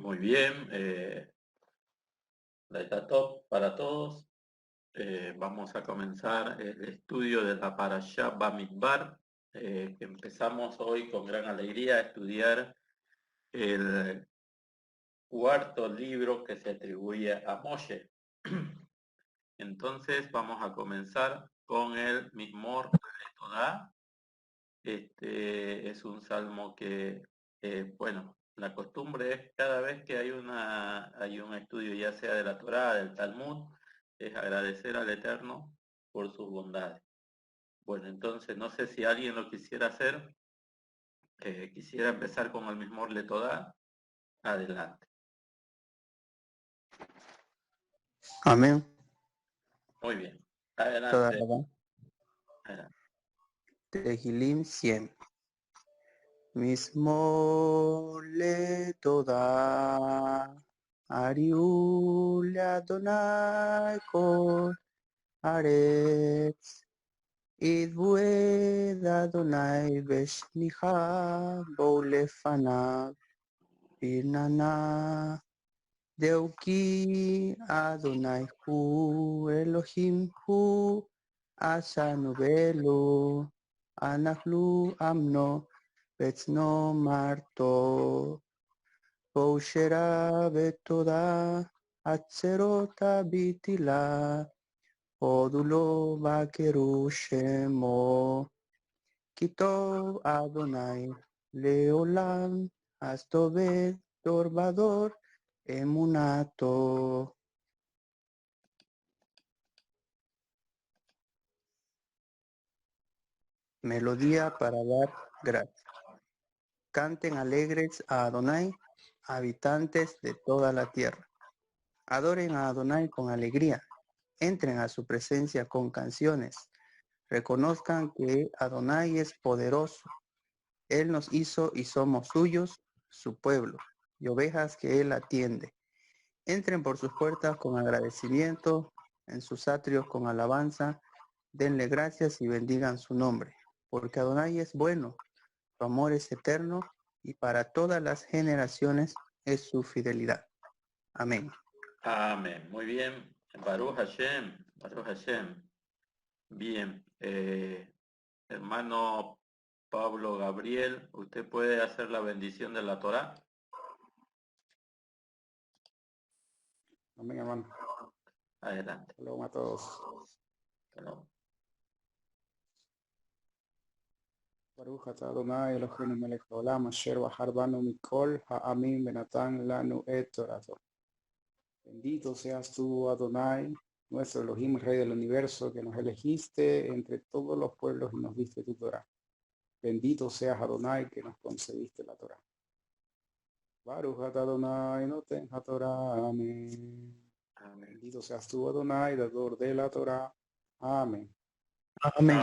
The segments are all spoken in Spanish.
Muy bien, la top para todos. Vamos a comenzar el estudio de la Parashá Bamidbar, que empezamos hoy con gran alegría a estudiar el cuarto libro que se atribuye a Moshe. Entonces vamos a comenzar con el Mizmor Letodá. Este es un salmo que, bueno, la costumbre es cada vez que hay un estudio, ya sea de la Torá, del Talmud, es agradecer al Eterno por sus bondades. Bueno, entonces no sé si alguien lo quisiera hacer, quisiera empezar con el mismo Letodá, adelante. Amén. Muy bien, Toda adelante. la Adelante. Tehilim 100. Mismole toda. Ariul Adonai kol Aretz. Idbued Adonai Beshnicha Bolefanav. Birnana. Deuki Adonai hu Elohim hu Asanu Belu Anachlu Amno Betzno Marto Boshera Betoda Atzerota Bitila Odulo Bakeru Shemo Kitov Adonai Leolam Astobed Dorbador Emunato. Melodía para dar gracias. Canten alegres a Adonai, habitantes de toda la tierra. Adoren a Adonai con alegría. Entren a su presencia con canciones. Reconozcan que Adonai es poderoso. Él nos hizo y somos suyos, su pueblo, y ovejas que Él atiende. Entren por sus puertas con agradecimiento, en sus atrios con alabanza. Denle gracias y bendigan su nombre, porque Adonai es bueno. Su amor es eterno y para todas las generaciones es su fidelidad. Amén. Amén. Muy bien. Baruch Hashem. Baruch Hashem. Bien. Hermano Pablo Gabriel, ¿usted puede hacer la bendición de la Torá? Amén, hermano. Adelante. Shalom a todos. Bueno, Baruch atah Adonai Eloheinu melech haolam asher bahar banu mikol ha'amim venatan lanu et torato. Bendito seas tú, Adonai, nuestro Elohim, Rey del universo, que nos elegiste entre todos los pueblos y nos diste tu Torah. Bendito seas, Adonai, que nos concediste la Torah. Baruch atah Adonai noten haTorah. Amén. amén. Bendito seas tú, Adonai, dador de la Torah. Amén. Amén.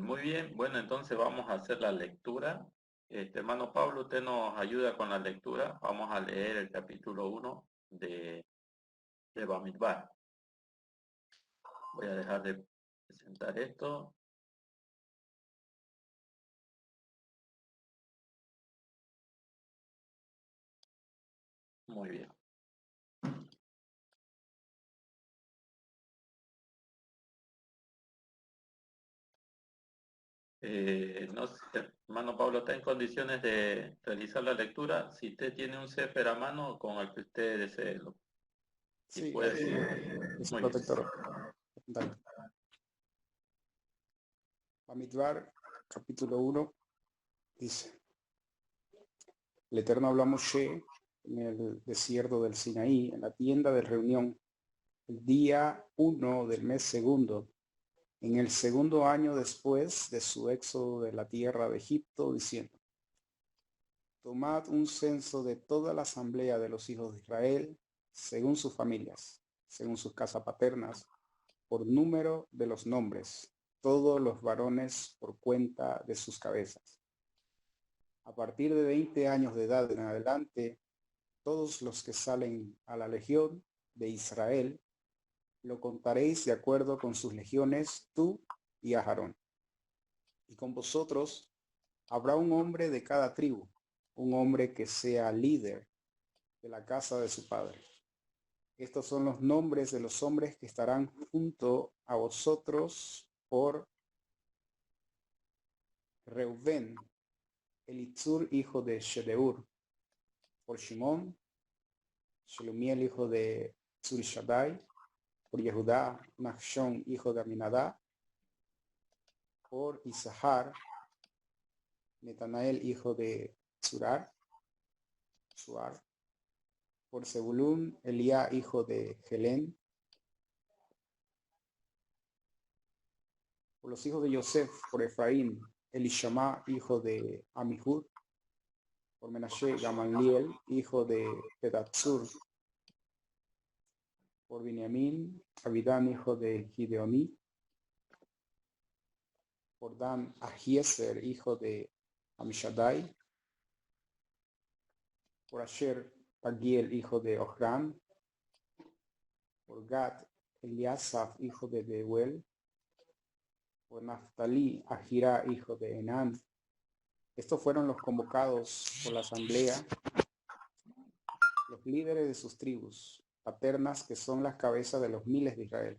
Muy bien, bueno, entonces vamos a hacer la lectura. Hermano Pablo, usted nos ayuda con la lectura. Vamos a leer el capítulo 1 de Bamidbar. Voy a dejar de presentar esto. Muy bien. No sé, hermano Pablo, ¿está en condiciones de realizar la lectura? Si usted tiene un Sefer a mano con el que usted desee, si Sí, puede. es Muy bien. protector. Dale. Bamidbar, capítulo 1, dice: El Eterno habló a Moshe en el desierto del Sinaí, en la tienda de reunión, el día 1 del mes segundo, en el segundo año después de su éxodo de la tierra de Egipto, diciendo: Tomad un censo de toda la asamblea de los hijos de Israel, según sus familias, según sus casas paternas, por número de los nombres, todos los varones por cuenta de sus cabezas. A partir de 20 años de edad en adelante, todos los que salen a la legión de Israel, lo contaréis de acuerdo con sus legiones, tú y Aarón. Y con vosotros habrá un hombre de cada tribu, un hombre que sea líder de la casa de su padre. Estos son los nombres de los hombres que estarán junto a vosotros por Reubén, Elitzur, hijo de Shedeur; por Shimón, Shelumiel, hijo de Zurishaddai; por Yehudá, Nachshon, hijo de Aminadá; por Isahar, Netanael, hijo de Suar; por Zebulún, Elías, hijo de Helén; por los hijos de Yosef, por Efraín, Elishama, hijo de Amihud; por Menashe, Gamaliel, hijo de Pedatsur; por Binyamin, Abidán, hijo de Gideoní; por Dan, Ahieser, hijo de Amishadai; por Asher, Pagiel, hijo de Ohran; por Gad, Eliasaf, hijo de Deuel; por Naftali, Ahira, hijo de Enán. Estos fueron los convocados por la asamblea, los líderes de sus tribus paternas, que son las cabezas de los miles de Israel.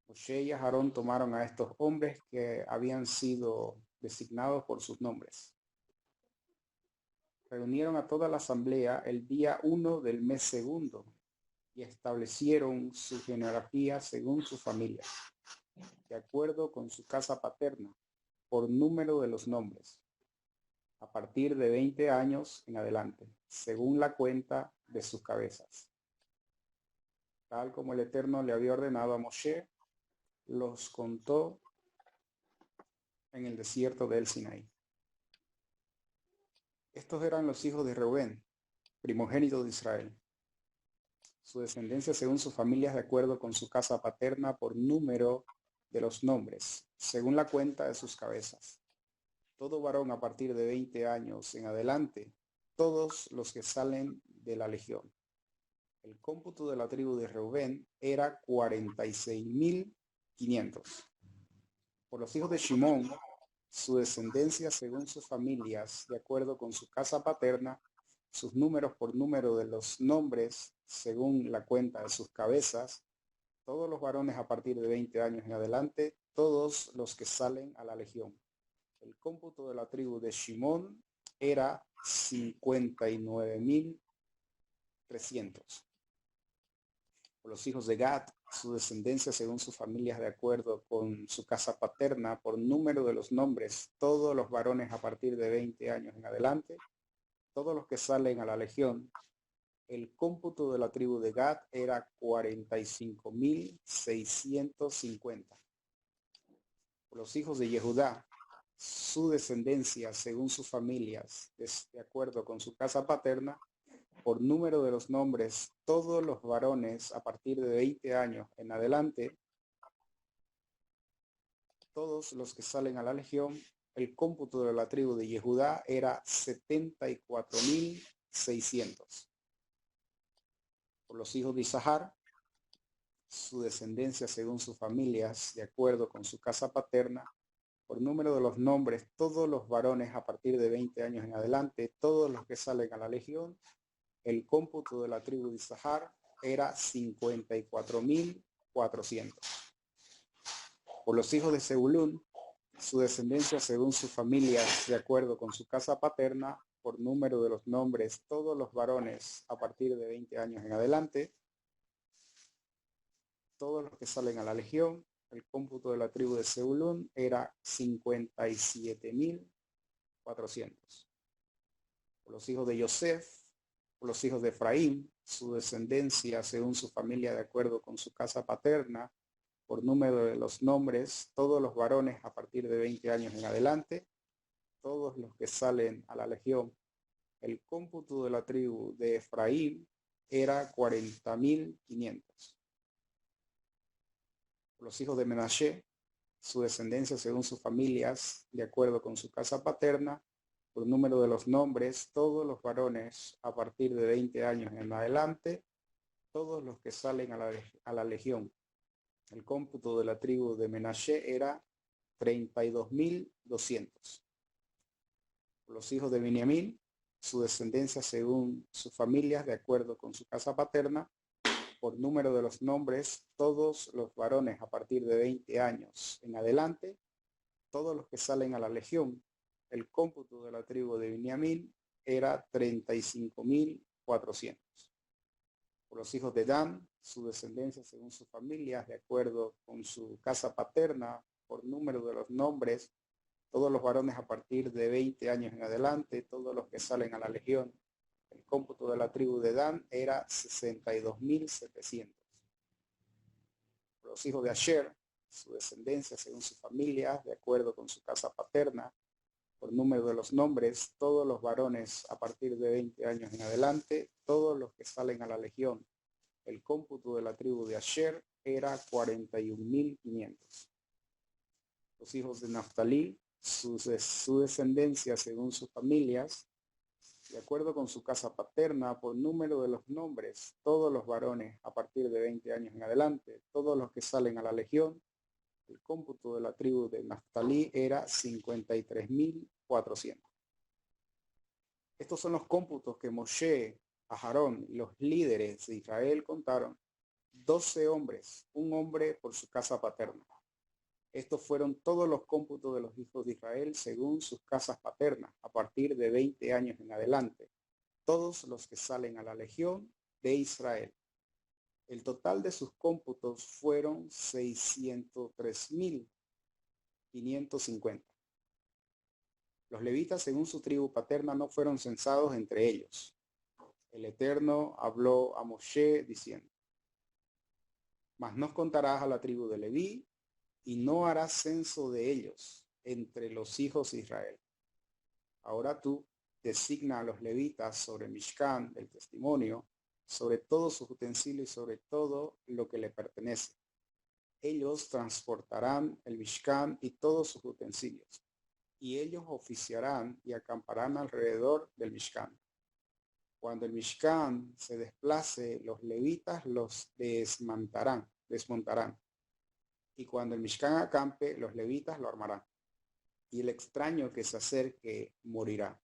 Moshe y Aarón tomaron a estos hombres que habían sido designados por sus nombres. Reunieron a toda la asamblea el día 1 del mes segundo y establecieron su genealogía según sus familias, de acuerdo con su casa paterna, por número de los nombres, a partir de 20 años en adelante, según la cuenta de sus cabezas. Tal como el Eterno le había ordenado a Moshe, los contó en el desierto del Sinaí. Estos eran los hijos de Reubén, primogénito de Israel. Su descendencia según sus familias, de acuerdo con su casa paterna, por número de los nombres, según la cuenta de sus cabezas. Todo varón a partir de 20 años en adelante, todos los que salen de la legión. El cómputo de la tribu de Reubén era 46.500. Por los hijos de Shimón, su descendencia según sus familias, de acuerdo con su casa paterna, sus números por número de los nombres, según la cuenta de sus cabezas, todos los varones a partir de 20 años en adelante, todos los que salen a la legión. El cómputo de la tribu de Shimón era 59.300. Por los hijos de Gad, su descendencia según sus familias, de acuerdo con su casa paterna, por número de los nombres, todos los varones a partir de 20 años en adelante, todos los que salen a la legión. El cómputo de la tribu de Gad era 45.650. Por los hijos de Yehudá, su descendencia según sus familias, de acuerdo con su casa paterna, por número de los nombres, todos los varones a partir de 20 años en adelante, todos los que salen a la legión. El cómputo de la tribu de Yehudá era 74.600. Por los hijos de Isahar, su descendencia según sus familias, de acuerdo con su casa paterna, por número de los nombres, todos los varones a partir de 20 años en adelante, todos los que salen a la legión. El cómputo de la tribu de Isahar era 54.400. Por los hijos de Zebulún, su descendencia según sus familias, de acuerdo con su casa paterna, por número de los nombres, todos los varones a partir de 20 años en adelante, todos los que salen a la legión. El cómputo de la tribu de Zebulún era 57.400. Por los hijos de Yosef, por los hijos de Efraín, su descendencia según su familia, de acuerdo con su casa paterna, por número de los nombres, todos los varones a partir de 20 años en adelante, todos los que salen a la legión. El cómputo de la tribu de Efraín era 40.500. Por los hijos de Menashe, su descendencia según sus familias, de acuerdo con su casa paterna, por número de los nombres, todos los varones a partir de 20 años en adelante, todos los que salen a la legión. El cómputo de la tribu de Menashe era 32.200. Por los hijos de Binyamin, su descendencia según sus familias, de acuerdo con su casa paterna, por número de los nombres, todos los varones a partir de 20 años en adelante, todos los que salen a la legión. El cómputo de la tribu de Beniamín era 35.400. Por los hijos de Dan, su descendencia según sus familias, de acuerdo con su casa paterna, por número de los nombres, todos los varones a partir de 20 años en adelante, todos los que salen a la legión. El cómputo de la tribu de Dan era 62.700. Por los hijos de Asher, su descendencia según sus familias, de acuerdo con su casa paterna, por número de los nombres, todos los varones a partir de 20 años en adelante, todos los que salen a la legión. El cómputo de la tribu de Asher era 41.500. Los hijos de Naftalí, su descendencia según sus familias, de acuerdo con su casa paterna, por número de los nombres, todos los varones a partir de 20 años en adelante, todos los que salen a la legión. El cómputo de la tribu de Naftalí era 53.400. Estos son los cómputos que Moshe, Aarón y los líderes de Israel contaron: 12 hombres, un hombre por su casa paterna. Estos fueron todos los cómputos de los hijos de Israel según sus casas paternas, a partir de 20 años en adelante, todos los que salen a la legión de Israel. El total de sus cómputos fueron 603.550. Los levitas según su tribu paterna no fueron censados entre ellos. El Eterno habló a Moshe diciendo: mas no contarás a la tribu de Leví y no harás censo de ellos entre los hijos de Israel. Ahora tú designa a los levitas sobre el Mishkan del testimonio, sobre todos sus utensilios y sobre todo lo que le pertenece. Ellos transportarán el Mishkan y todos sus utensilios, y ellos oficiarán y acamparán alrededor del Mishkan. Cuando el Mishkan se desplace, los levitas los desmontarán. Y cuando el Mishkan acampe, los levitas lo armarán. Y el extraño que se acerque morirá.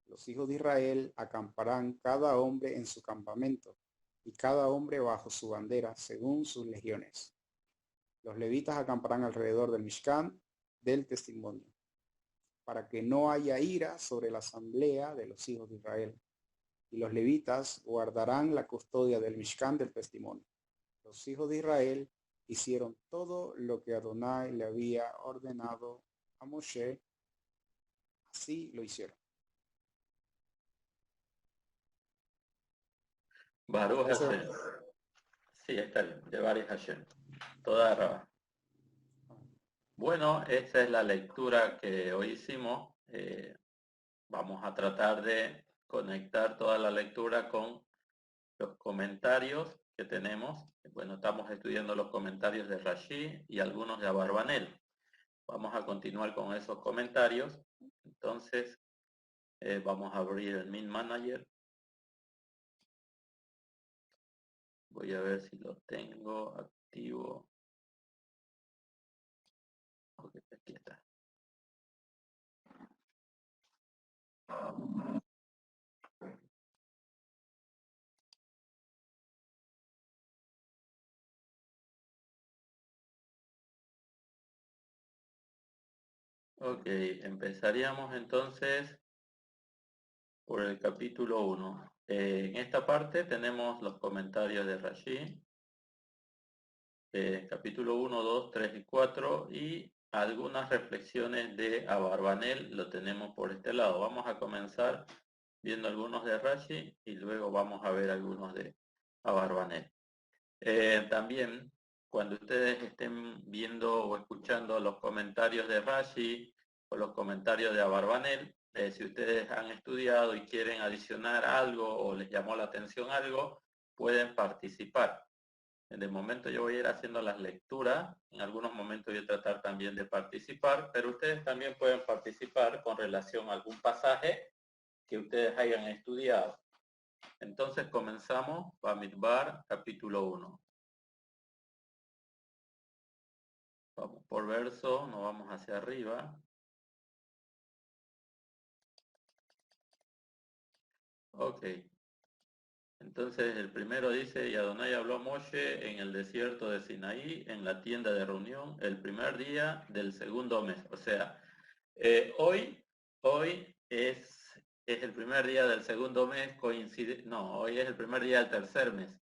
Los hijos de Israel acamparán cada hombre en su campamento, y cada hombre bajo su bandera, según sus legiones. Los levitas acamparán alrededor del Mishkan del testimonio, para que no haya ira sobre la asamblea de los hijos de Israel. Y los levitas guardarán la custodia del Mishkan del testimonio. Los hijos de Israel hicieron todo lo que Adonai le había ordenado a Moshe, así lo hicieron. Baruch Hashem. Sí, está bien, de Baruch Hashem. Toda Rabá. Bueno, esa es la lectura que hoy hicimos. Vamos a tratar de conectar toda la lectura con los comentarios que tenemos. Bueno, estamos estudiando los comentarios de Rashi y algunos de Abarbanel. Vamos a continuar con esos comentarios. Entonces, vamos a abrir el Min Manager. Voy a ver si lo tengo activo. Ok, aquí está. Ok, empezaríamos entonces por el capítulo 1. En esta parte tenemos los comentarios de Rashi, capítulo 1, 2, 3 y 4, y algunas reflexiones de Abarbanel lo tenemos por este lado. Vamos a comenzar viendo algunos de Rashi y luego vamos a ver algunos de Abarbanel. También, cuando ustedes estén viendo o escuchando los comentarios de Rashi o los comentarios de Abarbanel, si ustedes han estudiado y quieren adicionar algo o les llamó la atención algo, pueden participar. De momento yo voy a ir haciendo las lecturas, en algunos momentos voy a tratar también de participar, pero ustedes también pueden participar con relación a algún pasaje que ustedes hayan estudiado. Entonces comenzamos, Bamidbar, capítulo 1. Vamos por verso, nos vamos hacia arriba. Ok. Entonces el primero dice, y Adonai habló a Moshe en el desierto de Sinaí, en la tienda de reunión, el primer día del segundo mes. O sea, hoy es el primer día del segundo mes, hoy es el primer día del tercer mes.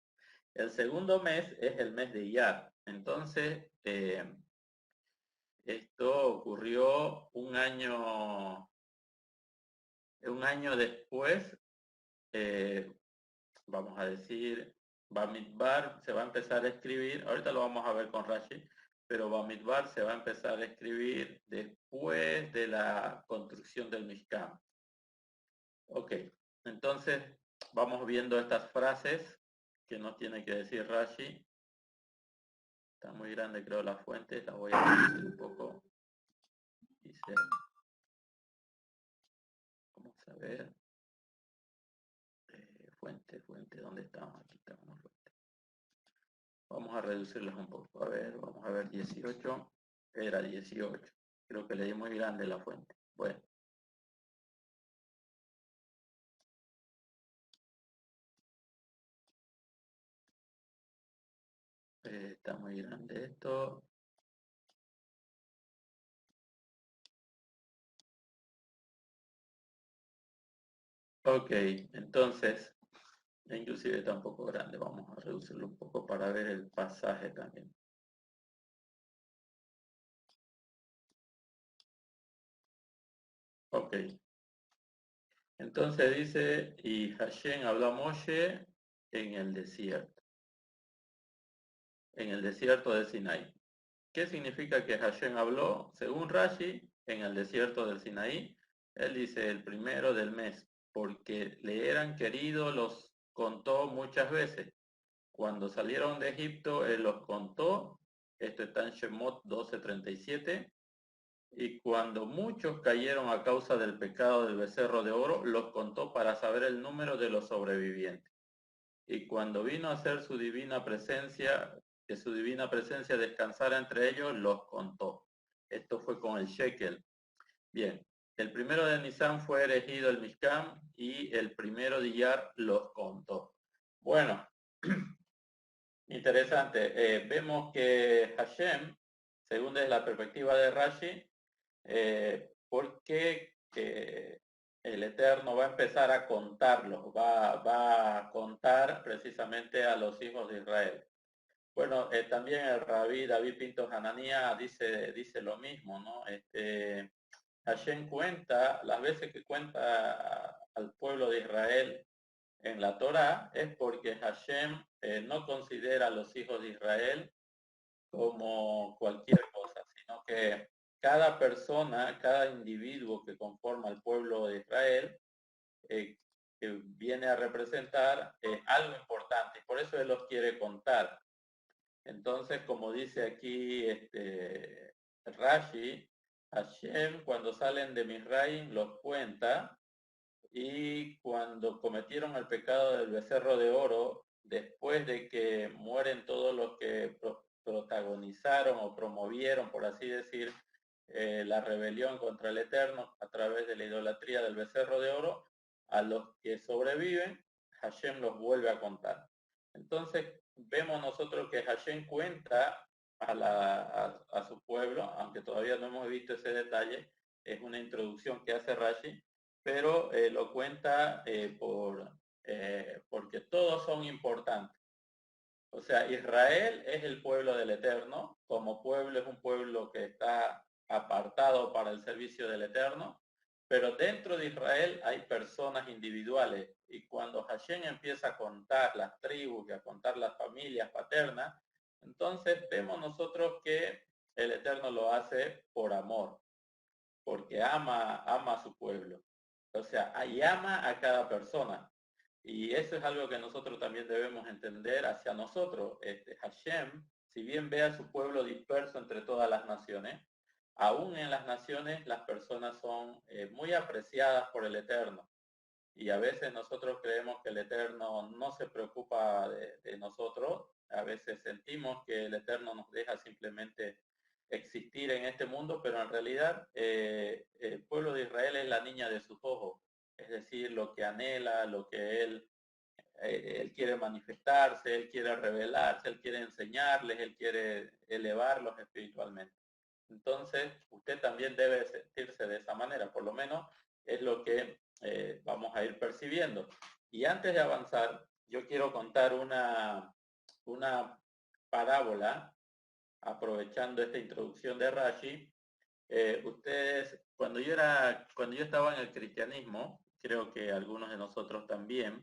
El segundo mes es el mes de Iyar. Entonces, esto ocurrió un año después, vamos a decir, Bamidbar se va a empezar a escribir, ahorita lo vamos a ver con Rashi, pero Bamidbar se va a empezar a escribir después de la construcción del Mishkan. Ok, entonces vamos viendo estas frases que nos tiene que decir Rashi. Está muy grande creo la fuente, la voy a reducir un poco. Dice, vamos a ver, fuente, ¿dónde estamos? Aquí estamos. Vamos a reducirlas un poco. A ver, vamos a ver 18. Era 18. Creo que le di muy grande la fuente. Bueno. Está muy grande esto. Ok, entonces, inclusive está un poco grande. Vamos a reducirlo un poco para ver el pasaje también. Ok. Entonces dice, y Hashem habló a Moshe en el desierto de Sinaí. ¿Qué significa que Hashem habló? Según Rashi, en el desierto del Sinaí, él dice el primero del mes, porque le eran queridos, los contó muchas veces. Cuando salieron de Egipto, él los contó. Esto está en Shemot 12:37. Y cuando muchos cayeron a causa del pecado del becerro de oro, los contó para saber el número de los sobrevivientes. Y cuando vino a ser su divina presencia, que su divina presencia descansara entre ellos, los contó. Esto fue con el shekel. Bien, el primero de Nisan fue erigido el Mishkan y el primero de Iyar los contó. Bueno, interesante. Vemos que Hashem, según desde la perspectiva de Rashi, ¿por qué el Eterno va a empezar a contarlos? Va a contar precisamente a los hijos de Israel. Bueno, también el rabí David Pinto Hananía dice lo mismo, ¿no? Hashem cuenta, las veces que cuenta al pueblo de Israel en la Torá, es porque Hashem no considera a los hijos de Israel como cualquier cosa, sino que cada persona, cada individuo que conforma el pueblo de Israel, que viene a representar algo importante, y por eso él los quiere contar. Entonces, como dice aquí Rashi, Hashem cuando salen de Misraim los cuenta, y cuando cometieron el pecado del becerro de oro, después de que mueren todos los que protagonizaron o promovieron, por así decir, la rebelión contra el Eterno a través de la idolatría del becerro de oro, a los que sobreviven, Hashem los vuelve a contar. Entonces, vemos nosotros que Hashem cuenta a su pueblo, aunque todavía no hemos visto ese detalle, es una introducción que hace Rashi, pero lo cuenta porque todos son importantes. O sea, Israel es el pueblo del Eterno, como pueblo es un pueblo que está apartado para el servicio del Eterno, pero dentro de Israel hay personas individuales, y cuando Hashem empieza a contar las tribus y a contar las familias paternas, entonces vemos nosotros que el Eterno lo hace por amor, porque ama a su pueblo. O sea, ahí ama a cada persona. Y eso es algo que nosotros también debemos entender hacia nosotros. Hashem, si bien ve a su pueblo disperso entre todas las naciones, aún en las naciones las personas son muy apreciadas por el Eterno. Y a veces nosotros creemos que el Eterno no se preocupa de nosotros. A veces sentimos que el Eterno nos deja simplemente existir en este mundo, pero en realidad el pueblo de Israel es la niña de sus ojos. Es decir, lo que anhela, lo que él quiere manifestarse, él quiere revelarse, él quiere enseñarles, él quiere elevarlos espiritualmente. Entonces, usted también debe sentirse de esa manera, por lo menos es lo que vamos a ir percibiendo. Y antes de avanzar, yo quiero contar una parábola, aprovechando esta introducción de Rashi. Ustedes, cuando yo estaba en el cristianismo, creo que algunos de nosotros también,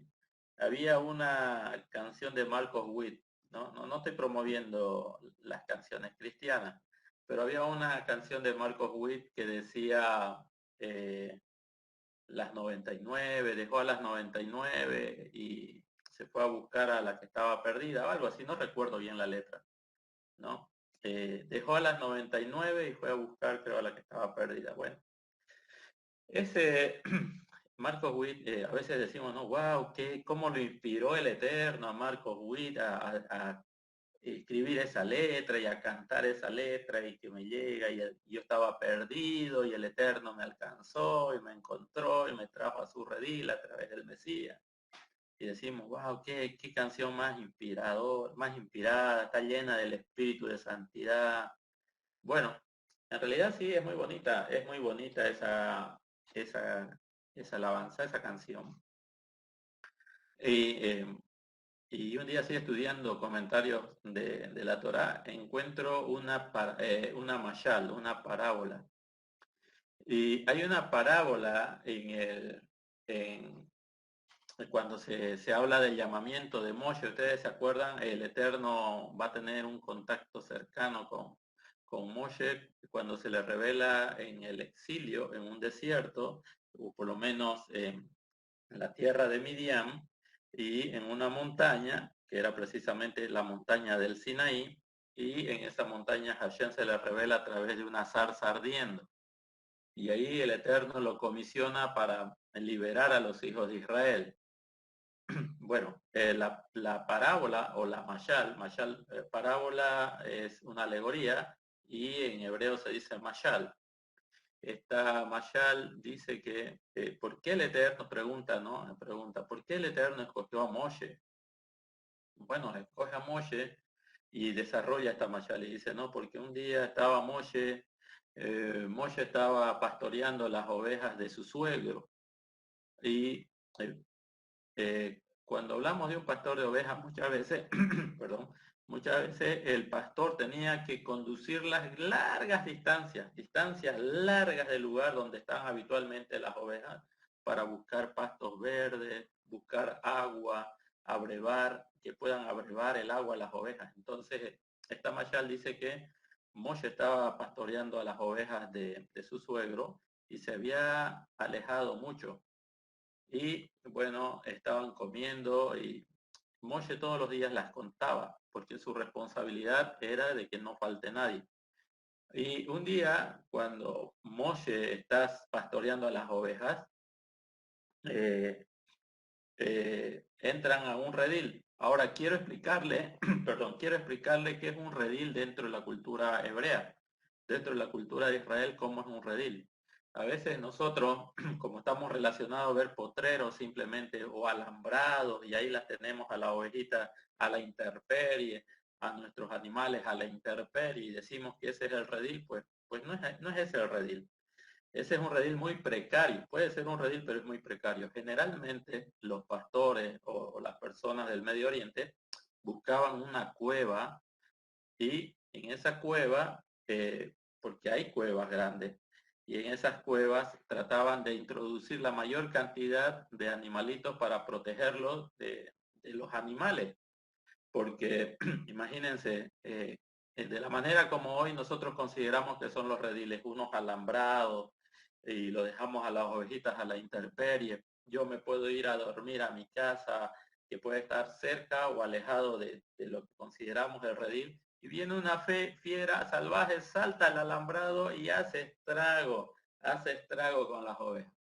había una canción de Marcos Witt, no estoy promoviendo las canciones cristianas, pero había una canción de Marcos Witt que decía eh, las 99, dejó a las 99 y se fue a buscar a la que estaba perdida, o algo así, no recuerdo bien la letra, ¿no? Dejó a las 99 y fue a buscar, creo, a la que estaba perdida. Bueno, ese Marcos Witt, a veces decimos, no, wow, cómo lo inspiró el Eterno a Marcos Witt a escribir esa letra y a cantar esa letra y que me llega y yo estaba perdido y el Eterno me alcanzó y me encontró y me trajo a su redil a través del Mesías. Y decimos, wow, qué canción más inspirador, más inspirada, está llena del espíritu de santidad. Bueno, en realidad sí, es muy bonita esa, esa alabanza, esa canción. Y, y un día así estudiando comentarios de la Torá, encuentro una mashal, una parábola. Y hay una parábola cuando se habla del llamamiento de Moshe. Ustedes se acuerdan, el Eterno va a tener un contacto cercano con Moshe cuando se le revela en el exilio, en un desierto, o por lo menos en la tierra de Midian, y en una montaña, que era precisamente la montaña del Sinaí, y en esa montaña Hashem se le revela a través de una zarza ardiendo. Y ahí el Eterno lo comisiona para liberar a los hijos de Israel. Bueno, la parábola o la mashal, parábola es una alegoría y en hebreo se dice mashal. Esta mashal dice que, ¿por qué el Eterno pregunta, no? Pregunta, ¿por qué el Eterno escogió a Moshe? Bueno, escoge a Moshe y desarrolla esta mashal y dice, no, porque un día estaba Moshe estaba pastoreando las ovejas de su suegro y cuando hablamos de un pastor de ovejas, muchas veces, perdón, muchas veces el pastor tenía que conducir las largas distancias largas del lugar donde están habitualmente las ovejas para buscar pastos verdes, buscar agua, que puedan abrevar el agua a las ovejas. Entonces, esta mashal dice que Moshe estaba pastoreando a las ovejas de su suegro y se había alejado mucho y bueno, estaban comiendo y Moshe todos los días las contaba, porque su responsabilidad era de que no falte nadie. Y un día, cuando Moshe está pastoreando a las ovejas, eh, entran a un redil. Ahora quiero explicarle, perdón, quiero explicarle qué es un redil dentro de la cultura hebrea, dentro de la cultura de Israel, cómo es un redil. A veces nosotros, como estamos relacionados a ver potreros simplemente o alambrados, y ahí las tenemos a la ovejita a la intemperie, a nuestros animales a la intemperie, y decimos que ese es el redil, pues no es ese el redil. Ese es un redil muy precario, puede ser un redil, pero es muy precario. Generalmente los pastores o las personas del Medio Oriente buscaban una cueva y en esa cueva, porque hay cuevas grandes, y en esas cuevas trataban de introducir la mayor cantidad de animalitos para protegerlos de los animales, porque imagínense, de la manera como hoy nosotros consideramos que son los rediles, unos alambrados, y lo dejamos a las ovejitas a la intemperie. Yo me puedo ir a dormir a mi casa, que puede estar cerca o alejado de lo que consideramos el redil, y viene una fiera salvaje, salta el alambrado y hace estrago con las ovejas.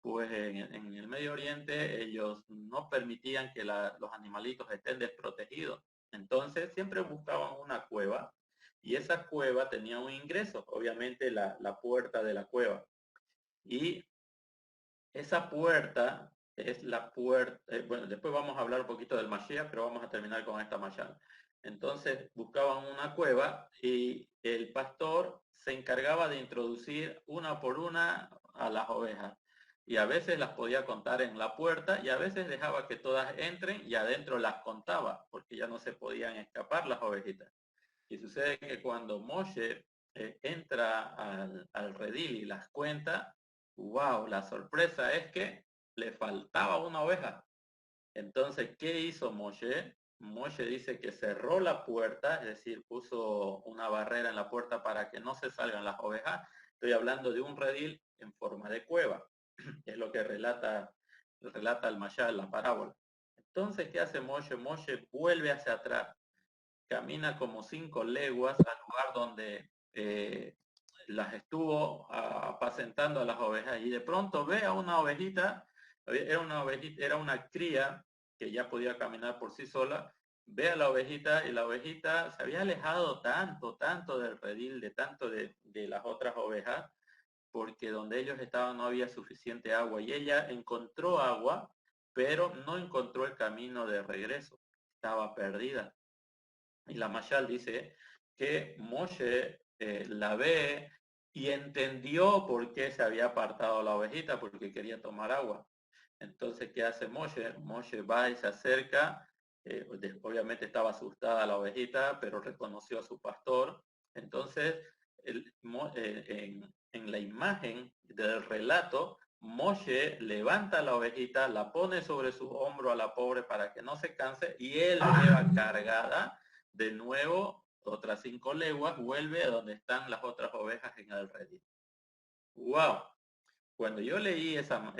Pues en el Medio Oriente ellos no permitían que los animalitos estén desprotegidos. Entonces siempre buscaban una cueva y esa cueva tenía un ingreso, obviamente la puerta de la cueva. Y Esa puerta es la puerta, bueno, después vamos a hablar un poquito del Mashiach, pero vamos a terminar con esta mashal. Entonces buscaban una cueva y el pastor se encargaba de introducir una por una a las ovejas. Y a veces las podía contar en la puerta y a veces dejaba que todas entren y adentro las contaba, porque ya no se podían escapar las ovejitas. Y sucede que cuando Moshe entra al redil y las cuenta, wow, la sorpresa es que le faltaba una oveja. Entonces, ¿qué hizo Moshe? Moshe dice que cerró la puerta, es decir, puso una barrera en la puerta para que no se salgan las ovejas. Estoy hablando de un redil en forma de cueva, es lo que relata el Mashal, la parábola. Entonces, ¿qué hace Moshe? Moshe vuelve hacia atrás, camina como 5 leguas al lugar donde las estuvo apacentando a las ovejas y de pronto ve a una ovejita, era una cría que ya podía caminar por sí sola, ve a la ovejita y la ovejita se había alejado tanto del redil, de las otras ovejas, porque donde ellos estaban no había suficiente agua y ella encontró agua, pero no encontró el camino de regreso, estaba perdida. Y la Mashal dice que Moshe la ve y entendió por qué se había apartado la ovejita, porque quería tomar agua. Entonces, ¿qué hace Moshe? Moshe va y se acerca, obviamente estaba asustada la ovejita, pero reconoció a su pastor. Entonces, en la imagen del relato, Moshe levanta la ovejita, la pone sobre su hombro a la pobre para que no se canse y él la lleva cargada de nuevo otras 5 leguas, vuelve a donde están las otras ovejas en el redil. ¡Wow! Cuando yo leí esa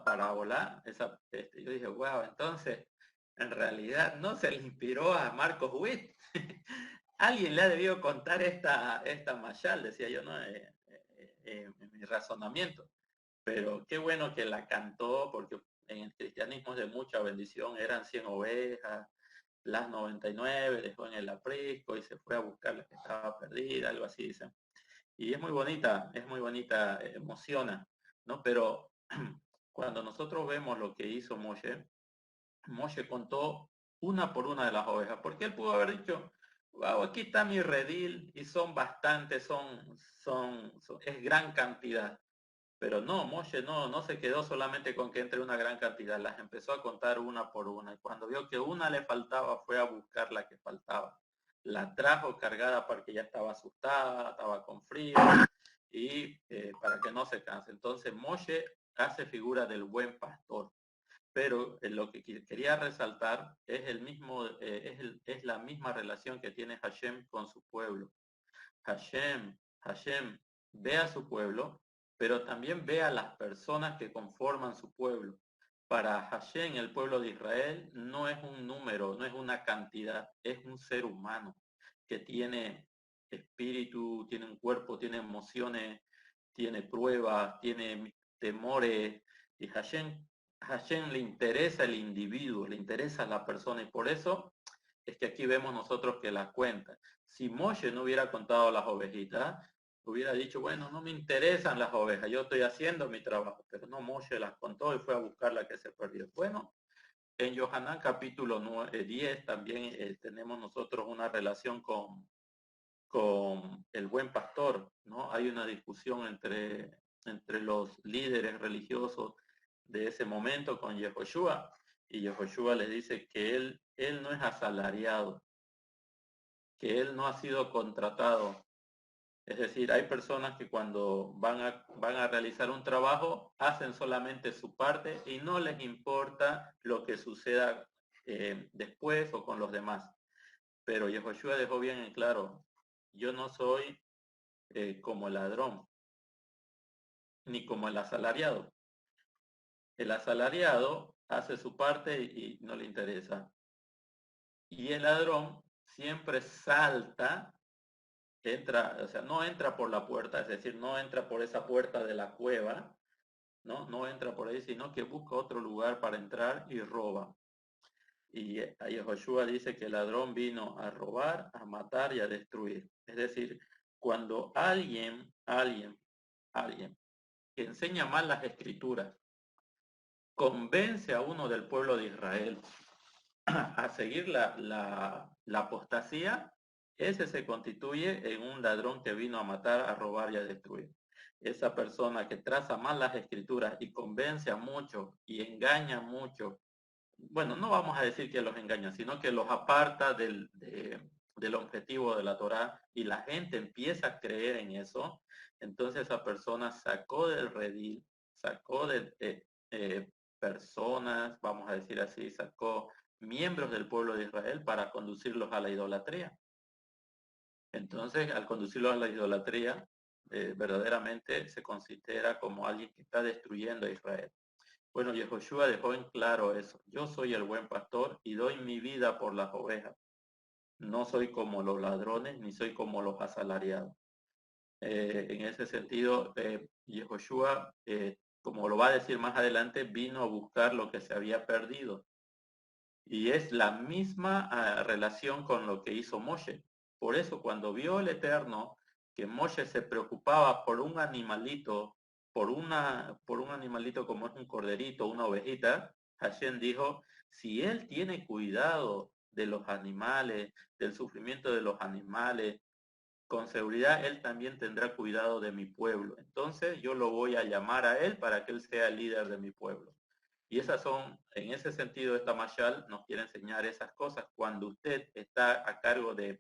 parábola, yo dije, wow, entonces en realidad no se le inspiró a Marcos Witt. Alguien le ha debido contar esta mashal, decía yo, ¿no? En mi razonamiento. Pero qué bueno que la cantó, porque en el cristianismo es de mucha bendición, eran 100 ovejas, las 99 dejó en el aprisco y se fue a buscar la que estaba perdida, algo así dicen. Y es muy bonita, emociona, ¿no? Pero cuando nosotros vemos lo que hizo Moshe, Moshe contó una por una de las ovejas, porque él pudo haber dicho, wow, aquí está mi redil y son bastantes, es gran cantidad. Pero no, Moshe no se quedó solamente con que entre una gran cantidad, las empezó a contar una por una. Y cuando vio que una le faltaba, fue a buscar la que faltaba. La trajo cargada porque ya estaba asustada, estaba con frío y para que no se canse. Entonces Moshe hace figura del buen pastor. Pero lo que quería resaltar es es la misma relación que tiene Hashem con su pueblo. Hashem ve a su pueblo, pero también ve a las personas que conforman su pueblo. Para Hashem, el pueblo de Israel no es un número, no es una cantidad, es un ser humano que tiene espíritu, tiene un cuerpo, tiene emociones, tiene pruebas, tiene temores. Y Hashem le interesa el individuo, le interesa la persona y por eso es que aquí vemos nosotros que la cuenta. Si Moshe no hubiera contado las ovejitas, hubiera dicho, bueno, no me interesan las ovejas, yo estoy haciendo mi trabajo, pero no, Moshe las contó y fue a buscar la que se perdió. Bueno, en Yohanan capítulo 10 también tenemos nosotros una relación con el buen pastor, ¿no? Hay una discusión entre los líderes religiosos de ese momento con Yehoshua, y Yehoshua les dice que él no es asalariado, que él no ha sido contratado. Es decir, hay personas que cuando van a realizar un trabajo hacen solamente su parte y no les importa lo que suceda después o con los demás. Pero Yehoshua dejó bien en claro, yo no soy como el ladrón, ni como el asalariado. El asalariado hace su parte y no le interesa. Y el ladrón siempre salta, entra, o sea, no entra por la puerta, es decir, no entra por esa puerta de la cueva, no entra por ahí, sino que busca otro lugar para entrar y roba. Y ahí Joshua dice que el ladrón vino a robar, a matar y a destruir. Es decir, cuando alguien que enseña mal las escrituras, convence a uno del pueblo de Israel a seguir la apostasía, ese se constituye en un ladrón que vino a matar, a robar y a destruir. Esa persona que traza mal las escrituras y convence a muchos y engaña mucho, bueno, no vamos a decir que los engaña, sino que los aparta del objetivo de la Torá y la gente empieza a creer en eso, entonces esa persona sacó del redil, sacó de personas, vamos a decir así, sacó miembros del pueblo de Israel para conducirlos a la idolatría. Entonces, al conducirlos a la idolatría, verdaderamente se considera como alguien que está destruyendo a Israel. Bueno, Yehoshua dejó en claro eso. Yo soy el buen pastor y doy mi vida por las ovejas. No soy como los ladrones ni soy como los asalariados. En ese sentido, Yehoshua, como lo va a decir más adelante, vino a buscar lo que se había perdido. Y es la misma relación con lo que hizo Moshe. Por eso cuando vio el Eterno que Moshe se preocupaba por un animalito, por un animalito como es un corderito, una ovejita, Hashem dijo, si él tiene cuidado de los animales, del sufrimiento de los animales, con seguridad él también tendrá cuidado de mi pueblo. Entonces yo lo voy a llamar a él para que él sea el líder de mi pueblo. Y esas son, en ese sentido, esta Mashal nos quiere enseñar esas cosas. Cuando usted está a cargo de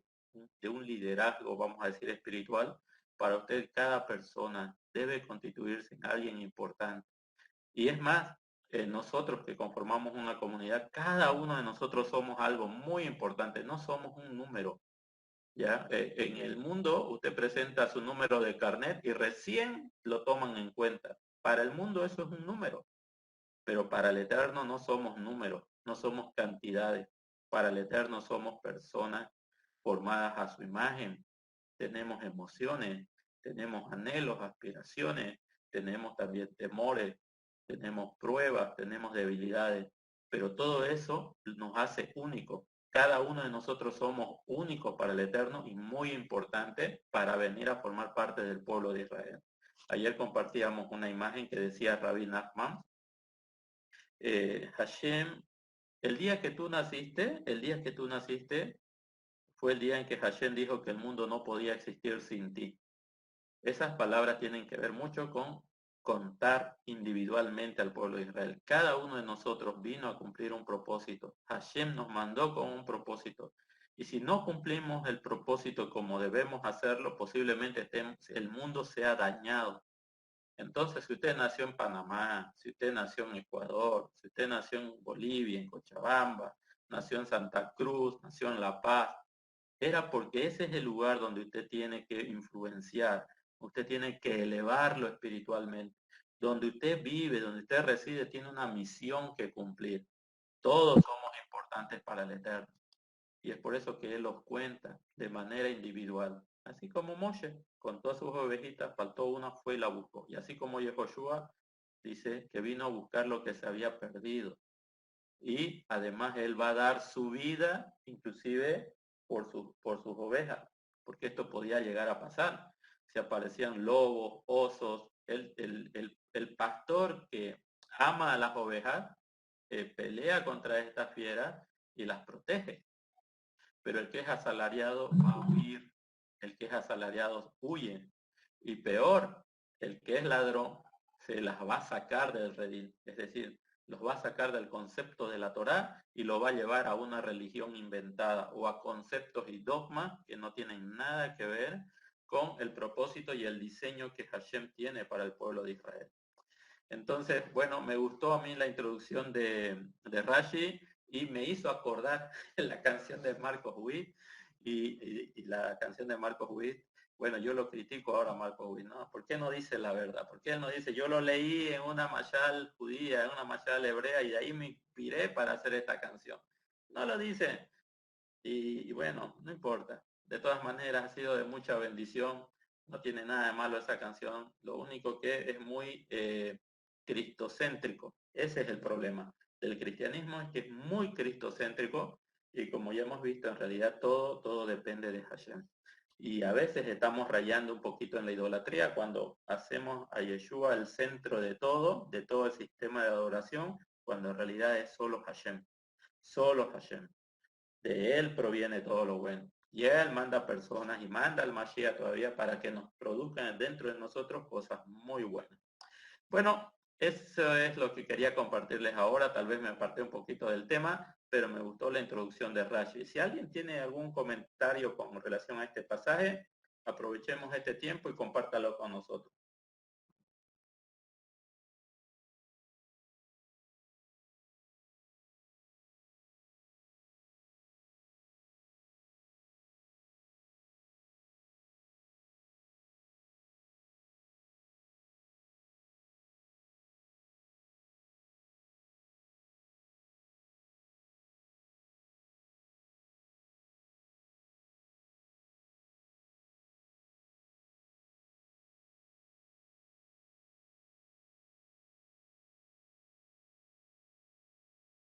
un liderazgo, vamos a decir, espiritual, para usted cada persona debe constituirse en alguien importante. Y es más, nosotros que conformamos una comunidad, cada uno de nosotros somos algo muy importante, no somos un número. ¿Ya? En el mundo usted presenta su número de carnet y recién lo toman en cuenta. Para el mundo eso es un número. Pero para el Eterno no somos números, no somos cantidades. Para el Eterno somos personas formadas a su imagen. Tenemos emociones, tenemos anhelos, aspiraciones, tenemos también temores, tenemos pruebas, tenemos debilidades. Pero todo eso nos hace únicos. Cada uno de nosotros somos únicos para el Eterno y muy importante para venir a formar parte del pueblo de Israel. Ayer compartíamos una imagen que decía Rabbi Nachman, Hashem, el día que tú naciste, fue el día en que Hashem dijo que el mundo no podía existir sin ti. Esas palabras tienen que ver mucho con contar individualmente al pueblo de Israel. Cada uno de nosotros vino a cumplir un propósito. Hashem nos mandó con un propósito. Y si no cumplimos el propósito como debemos hacerlo, posiblemente el mundo sea dañado. Entonces, si usted nació en Panamá, si usted nació en Ecuador, si usted nació en Bolivia, en Cochabamba, nació en Santa Cruz, nació en La Paz, era porque ese es el lugar donde usted tiene que influenciar, usted tiene que elevarlo espiritualmente. Donde usted vive, donde usted reside, tiene una misión que cumplir. Todos somos importantes para el Eterno. Y es por eso que Él los cuenta de manera individual. Así como Moshe, con todas sus ovejitas, faltó una, fue y la buscó. Y así como Yehoshua dice que vino a buscar lo que se había perdido. Y además Él va a dar su vida, inclusive por sus ovejas, porque esto podía llegar a pasar. Se aparecían lobos, osos, el pastor que ama a las ovejas pelea contra estas fieras y las protege. Pero el que es asalariado va a huir, el que es asalariado huye. Y peor, el que es ladrón se las va a sacar del redil, es decir, los va a sacar del concepto de la Torá y lo va a llevar a una religión inventada o a conceptos y dogmas que no tienen nada que ver con el propósito y el diseño que Hashem tiene para el pueblo de Israel. Entonces, bueno, me gustó a mí la introducción de Rashi y me hizo acordar la canción de Marcos Witt y la canción de Marcos Witt. Bueno, yo lo critico ahora a Marcos Witt, ¿no? ¿Por qué no dice la verdad? ¿Por qué él no dice, yo lo leí en una mashal judía, en una mashal hebrea y de ahí me inspiré para hacer esta canción? No lo dice. Y bueno, no importa. De todas maneras, ha sido de mucha bendición. No tiene nada de malo esa canción. Lo único que es muy cristocéntrico. Ese es el problema del cristianismo, es que es muy cristocéntrico y como ya hemos visto, en realidad todo depende de Hashem. Y a veces estamos rayando un poquito en la idolatría cuando hacemos a Yeshua el centro de todo el sistema de adoración, cuando en realidad es solo Hashem. Solo Hashem. De él proviene todo lo bueno. Y él manda personas y manda al Mashiach todavía para que nos produzcan dentro de nosotros cosas muy buenas. Bueno, eso es lo que quería compartirles ahora. Tal vez me aparté un poquito del tema, pero me gustó la introducción de Rashi. Si alguien tiene algún comentario con relación a este pasaje, aprovechemos este tiempo y compártalo con nosotros.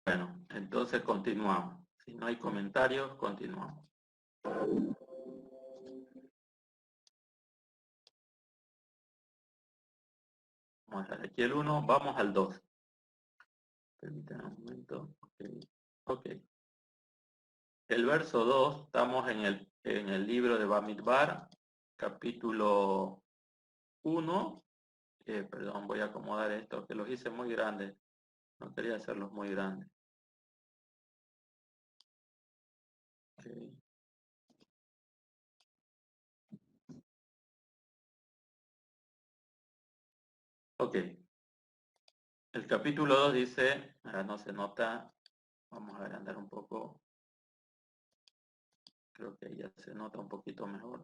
Bueno, entonces continuamos. Si no hay comentarios, continuamos. Vamos a aquí el 1, vamos al 2. Permítanme un momento. Ok. El verso 2, estamos en el libro de Bamidbar, capítulo 1. Perdón, voy a acomodar esto, que los hice muy grandes. No quería hacerlos muy grandes. Okay. Ok. El capítulo 2 dice, ahora no se nota, vamos a agrandar un poco. Creo que ya se nota un poquito mejor.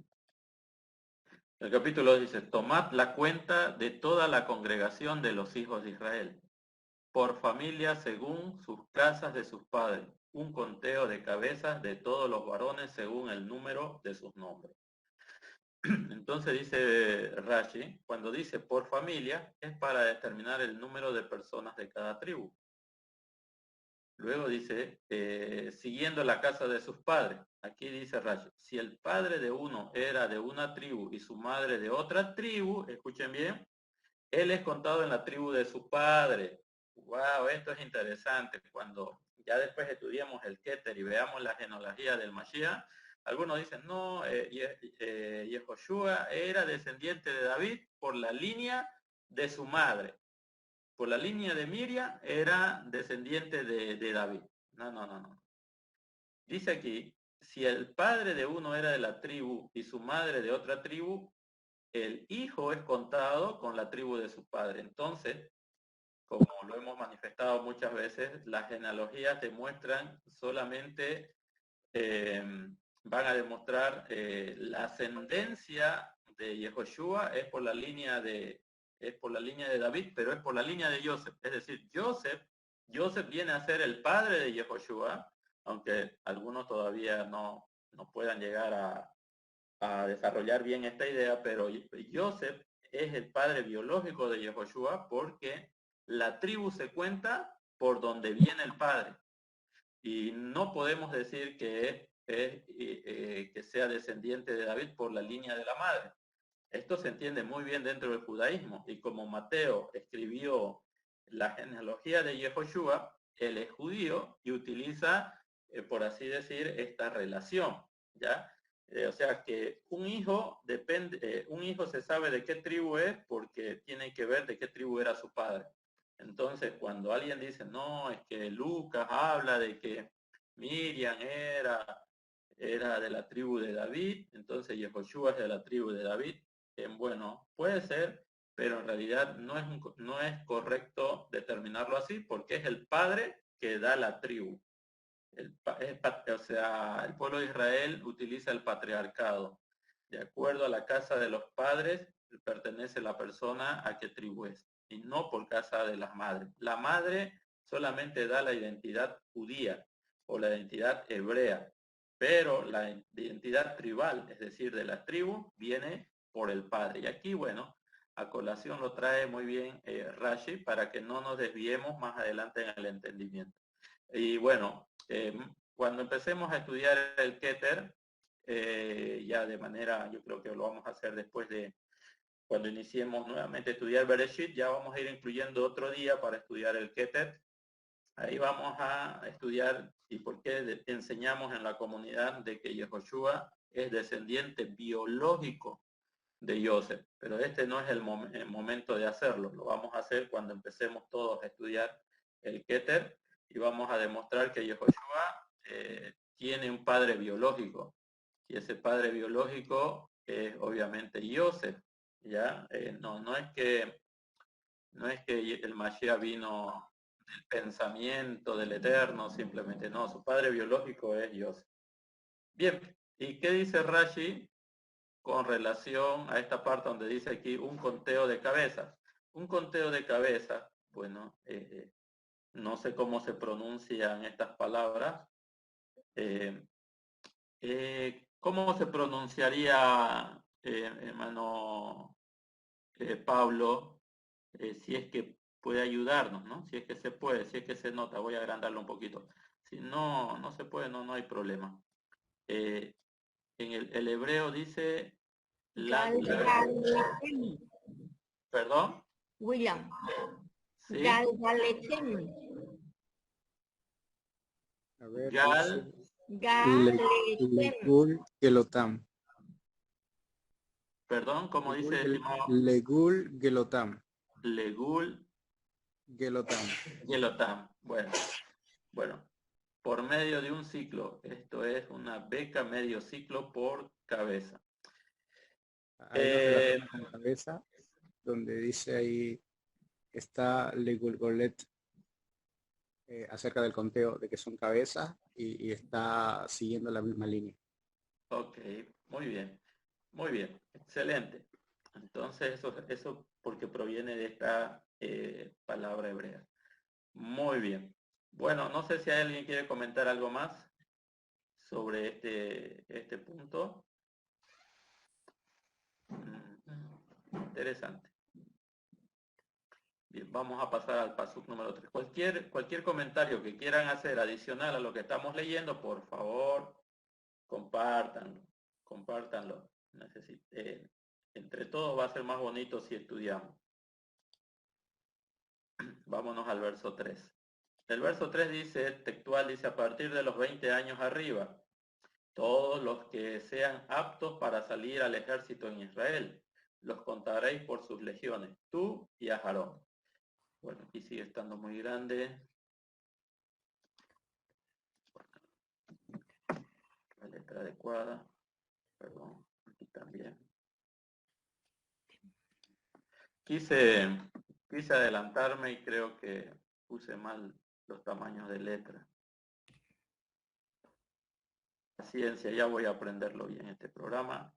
El capítulo 2 dice, tomad la cuenta de toda la congregación de los hijos de Israel, por familia según sus casas de sus padres, un conteo de cabezas de todos los varones según el número de sus nombres. Entonces dice Rashi, cuando dice por familia, es para determinar el número de personas de cada tribu. Luego dice, siguiendo la casa de sus padres. Aquí dice Rashi, si el padre de uno era de una tribu y su madre de otra tribu, escuchen bien, él es contado en la tribu de su padre. Wow, esto es interesante. Cuando ya después estudiamos el Keter y veamos la genealogía del Mashiach, algunos dicen, no, Yehoshua era descendiente de David por la línea de su madre. Por la línea de Miriam era descendiente de David. No. Dice aquí, si el padre de uno era de la tribu y su madre de otra tribu, el hijo es contado con la tribu de su padre. Entonces, como lo hemos manifestado muchas veces, las genealogías demuestran solamente, van a demostrar la ascendencia de Yehoshua es por la línea de David, pero es por la línea de Joseph. Es decir, Joseph viene a ser el padre de Yehoshua, aunque algunos todavía no puedan llegar a desarrollar bien esta idea, pero Joseph es el padre biológico de Yehoshua porque la tribu se cuenta por donde viene el padre. Y no podemos decir que sea descendiente de David por la línea de la madre. Esto se entiende muy bien dentro del judaísmo. Y como Mateo escribió la genealogía de Yehoshua, él es judío y utiliza, por así decir, esta relación. ¿Ya? O sea que un hijo se sabe de qué tribu es porque tiene que ver de qué tribu era su padre. Entonces, cuando alguien dice, no, es que Lucas habla de que Miriam era de la tribu de David, entonces Yehoshua es de la tribu de David, bueno, puede ser, pero en realidad no es correcto determinarlo así porque es el padre que da la tribu. O sea, el pueblo de Israel utiliza el patriarcado. De acuerdo a la casa de los padres, pertenece la persona a qué tribu es, y no por casa de las madres. La madre solamente da la identidad judía o la identidad hebrea, pero la identidad tribal, es decir, de la tribu, viene por el padre. Y aquí, bueno, a colación lo trae muy bien Rashi para que no nos desviemos más adelante en el entendimiento. Y bueno, cuando empecemos a estudiar el Keter, ya de manera, yo creo que lo vamos a hacer después de cuando iniciemos nuevamente a estudiar Bereshit, ya vamos a ir incluyendo otro día para estudiar el Keter. Ahí vamos a estudiar y por qué enseñamos en la comunidad de que Yehoshua es descendiente biológico de Joseph, pero este no es el momento de hacerlo, lo vamos a hacer cuando empecemos todos a estudiar el Keter y vamos a demostrar que Yehoshua tiene un padre biológico y ese padre biológico es obviamente Joseph, ¿ya? No es que el Mashiach vino del pensamiento del Eterno, simplemente no, su padre biológico es Joseph. Bien, ¿y qué dice Rashi con relación a esta parte donde dice aquí un conteo de cabezas? Un conteo de cabezas, bueno, no sé cómo se pronuncian estas palabras. ¿Cómo se pronunciaría, hermano Pablo, si es que puede ayudarnos, ¿no? Si es que se puede, si es que se nota, voy a agrandarlo un poquito. Si no, no se puede, no hay problema. En el hebreo dice la... ¿Perdón? William. ¿Sí? Galgaletem. A ver, Gal... Legul Gelotam. Perdón, ¿cómo dice? Legul Gelotam. Legul Gelotam. Bueno, por medio de un ciclo. Esto es una beca medio ciclo por cabeza. Hay una relación con cabeza, donde dice ahí, está Legulgolet acerca del conteo, de que son cabezas y está siguiendo la misma línea. Ok, muy bien, excelente. Entonces eso porque proviene de esta palabra hebrea. Muy bien. Bueno, no sé si alguien quiere comentar algo más sobre este punto. Interesante. Bien, vamos a pasar al paso número 3. Cualquier comentario que quieran hacer adicional a lo que estamos leyendo, por favor, compártanlo. Entre todos va a ser más bonito si estudiamos. Vámonos al verso 3. El verso 3 dice, textual dice, a partir de los 20 años arriba, todos los que sean aptos para salir al ejército en Israel, los contaréis por sus legiones, tú y Aarón. Bueno, aquí sigue estando muy grande. La letra adecuada. Perdón, aquí también. Quise adelantarme y creo que puse mal los tamaños de letra. Paciencia, ya voy a aprenderlo bien este programa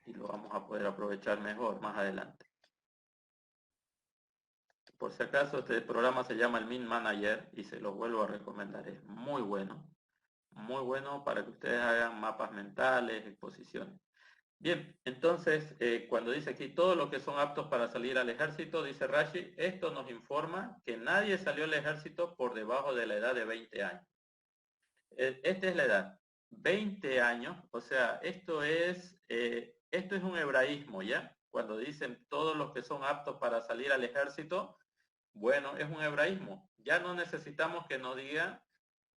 y lo vamos a poder aprovechar mejor más adelante. Por si acaso, este programa se llama el Min Manager y se lo vuelvo a recomendar. Es muy bueno para que ustedes hagan mapas mentales, exposiciones. Bien, entonces, cuando dice aquí, todos los que son aptos para salir al ejército, dice Rashi, esto nos informa que nadie salió al ejército por debajo de la edad de 20 años. Esta es la edad, 20 años, o sea, esto es un hebraísmo, ¿ya? Cuando dicen todos los que son aptos para salir al ejército, bueno, es un hebraísmo. Ya no necesitamos que nos digan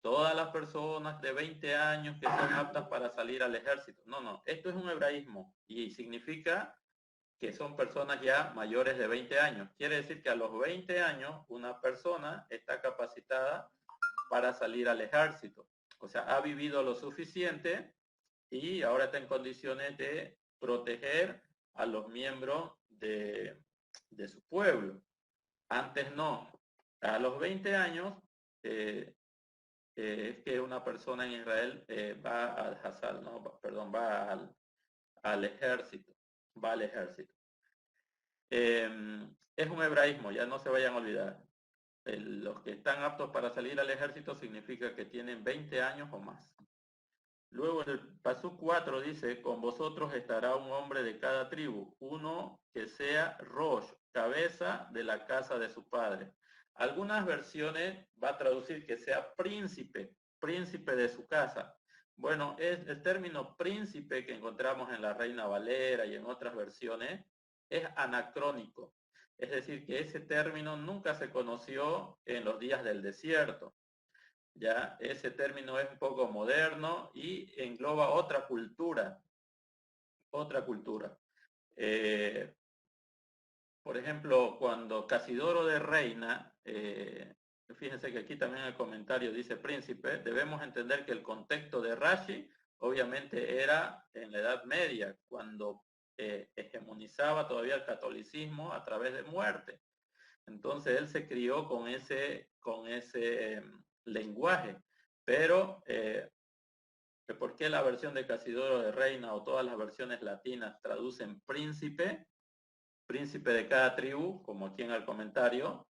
todas las personas de 20 años que son aptas para salir al ejército. No, esto es un hebraísmo y significa que son personas ya mayores de 20 años. Quiere decir que a los 20 años una persona está capacitada para salir al ejército. O sea, ha vivido lo suficiente y ahora está en condiciones de proteger a los miembros de su pueblo. Antes no. A los 20 años es que una persona en Israel va al Hazal, no, perdón, va al ejército. Va al ejército. Es un hebraísmo, ya no se vayan a olvidar. Los que están aptos para salir al ejército significa que tienen 20 años o más. Luego el Pasuk 4 dice, con vosotros estará un hombre de cada tribu, uno que sea Rosh, cabeza de la casa de su padre. Algunas versiones va a traducir que sea príncipe de su casa. Bueno, es el término príncipe que encontramos en la Reina Valera y en otras versiones, es anacrónico. Es decir, que ese término nunca se conoció en los días del desierto. Ya, ese término es un poco moderno y engloba otra cultura. Otra cultura. Por ejemplo, cuando Casidoro de Reina, fíjense que aquí también el comentario dice príncipe, debemos entender que el contexto de Rashi obviamente era en la Edad Media, cuando hegemonizaba todavía el catolicismo a través de muerte. Entonces él se crió con ese lenguaje, pero ¿por qué la versión de Casidoro de Reina o todas las versiones latinas traducen príncipe? Príncipe de cada tribu, como aquí en el comentario.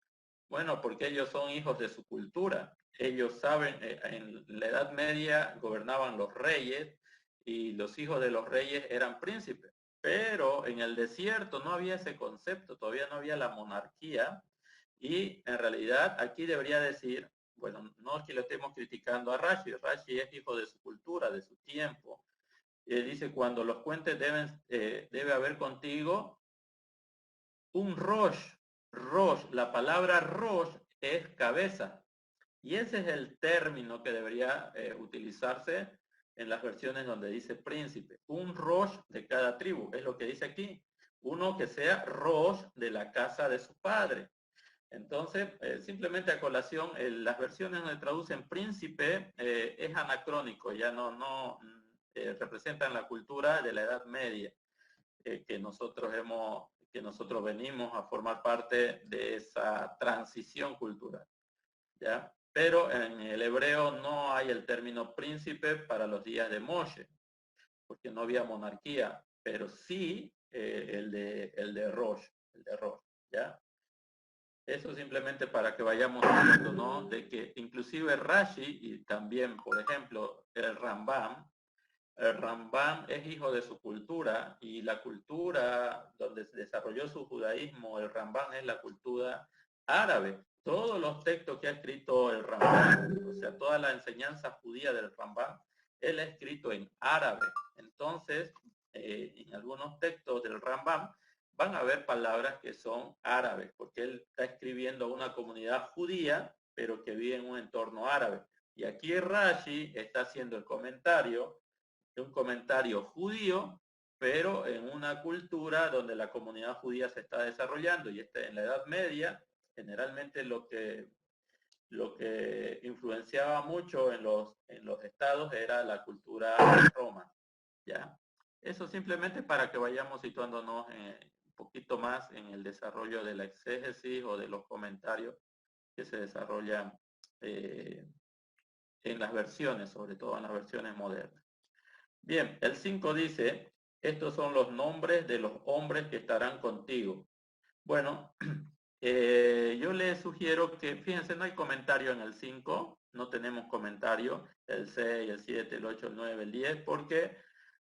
Bueno, porque ellos son hijos de su cultura. Ellos saben, en la Edad Media gobernaban los reyes y los hijos de los reyes eran príncipes. Pero en el desierto no había ese concepto, todavía no había la monarquía. Y en realidad aquí debería decir, bueno, no es que lo estemos criticando a Rashi, Rashi es hijo de su cultura, de su tiempo. Dice, cuando los cuentes debe haber contigo un rosh. Rosh, la palabra rosh es cabeza. Y ese es el término que debería utilizarse en las versiones donde dice príncipe. Un rosh de cada tribu, es lo que dice aquí. Uno que sea rosh de la casa de su padre. Entonces, simplemente a colación, las versiones donde traducen príncipe es anacrónico, ya no representan la cultura de la Edad Media que nosotros venimos a formar parte de esa transición cultural, ¿ya? Pero en el hebreo no hay el término príncipe para los días de Moshe, porque no había monarquía, pero sí el de Rosh, ¿ya? Eso simplemente para que vayamos viendo, ¿no? De que inclusive Rashi y también, por ejemplo, el Rambam es hijo de su cultura y la cultura donde se desarrolló su judaísmo, el Rambam es la cultura árabe. Todos los textos que ha escrito el Rambam, o sea, toda la enseñanza judía del Rambam, él ha escrito en árabe. Entonces, en algunos textos del Rambam van a haber palabras que son árabes, porque él está escribiendo a una comunidad judía, pero que vive en un entorno árabe. Y aquí Rashi está haciendo el comentario un comentario judío, pero en una cultura donde la comunidad judía se está desarrollando y está en la Edad Media, generalmente lo que influenciaba mucho en los estados era la cultura romana, ¿ya? Eso simplemente para que vayamos situándonos un poquito más en el desarrollo de la exégesis o de los comentarios que se desarrollan en las versiones, sobre todo en las versiones modernas. Bien, el 5 dice, estos son los nombres de los hombres que estarán contigo. Bueno, yo les sugiero que, fíjense, no hay comentario en el 5, no tenemos comentario, el 6, el 7, el 8, el 9, el 10, porque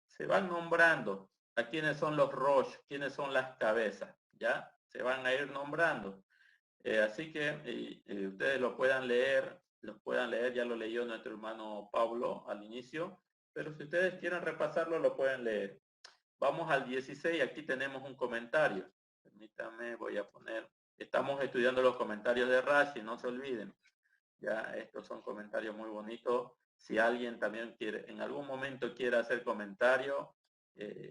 se van nombrando a quiénes son los rosh, quiénes son las cabezas, ¿ya? Se van a ir nombrando. Así que ustedes lo puedan leer, ya lo leyó nuestro hermano Pablo al inicio, pero si ustedes quieren repasarlo, lo pueden leer. Vamos al 16, aquí tenemos un comentario. Permítanme, voy a poner, estamos estudiando los comentarios de Rashi, no se olviden. Ya, estos son comentarios muy bonitos. Si alguien también quiere, en algún momento quiere hacer comentario,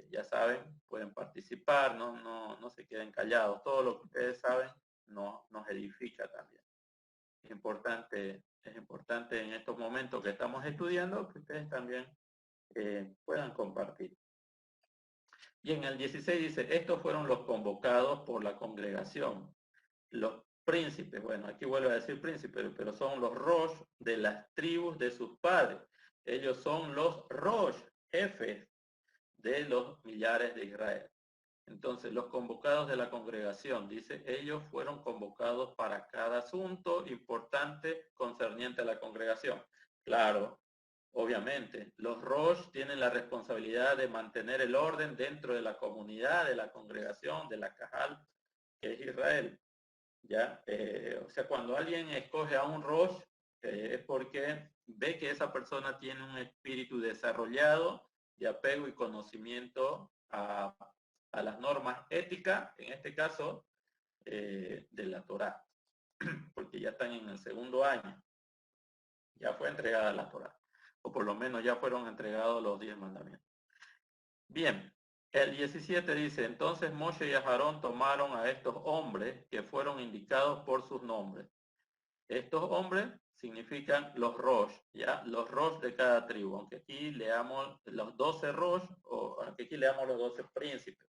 ya saben, pueden participar, no se queden callados. Todo lo que ustedes saben nos edifica también. Es importante en estos momentos que estamos estudiando que ustedes también puedan compartir. Y en el 16 dice, estos fueron los convocados por la congregación. Los príncipes, bueno, aquí vuelvo a decir príncipes, pero son los rosh de las tribus de sus padres. Ellos son los rosh, jefes de los millares de Israel. Entonces, los convocados de la congregación, dice, ellos fueron convocados para cada asunto importante concerniente a la congregación. Claro, obviamente, los rosh tienen la responsabilidad de mantener el orden dentro de la comunidad, de la congregación, de la Cajal, que es Israel. ¿Ya? O sea, cuando alguien escoge a un rosh, es porque ve que esa persona tiene un espíritu desarrollado de apego y conocimiento a las normas éticas, en este caso, de la Torá, porque ya están en el segundo año, ya fue entregada la Torá, o por lo menos ya fueron entregados los 10 mandamientos. Bien, el 17 dice, entonces Moshe y Aarón tomaron a estos hombres que fueron indicados por sus nombres. Estos hombres significan los Rosh, ¿ya? Los Rosh de cada tribu, aunque aquí leamos los 12 Rosh, o aunque aquí leamos los 12 príncipes.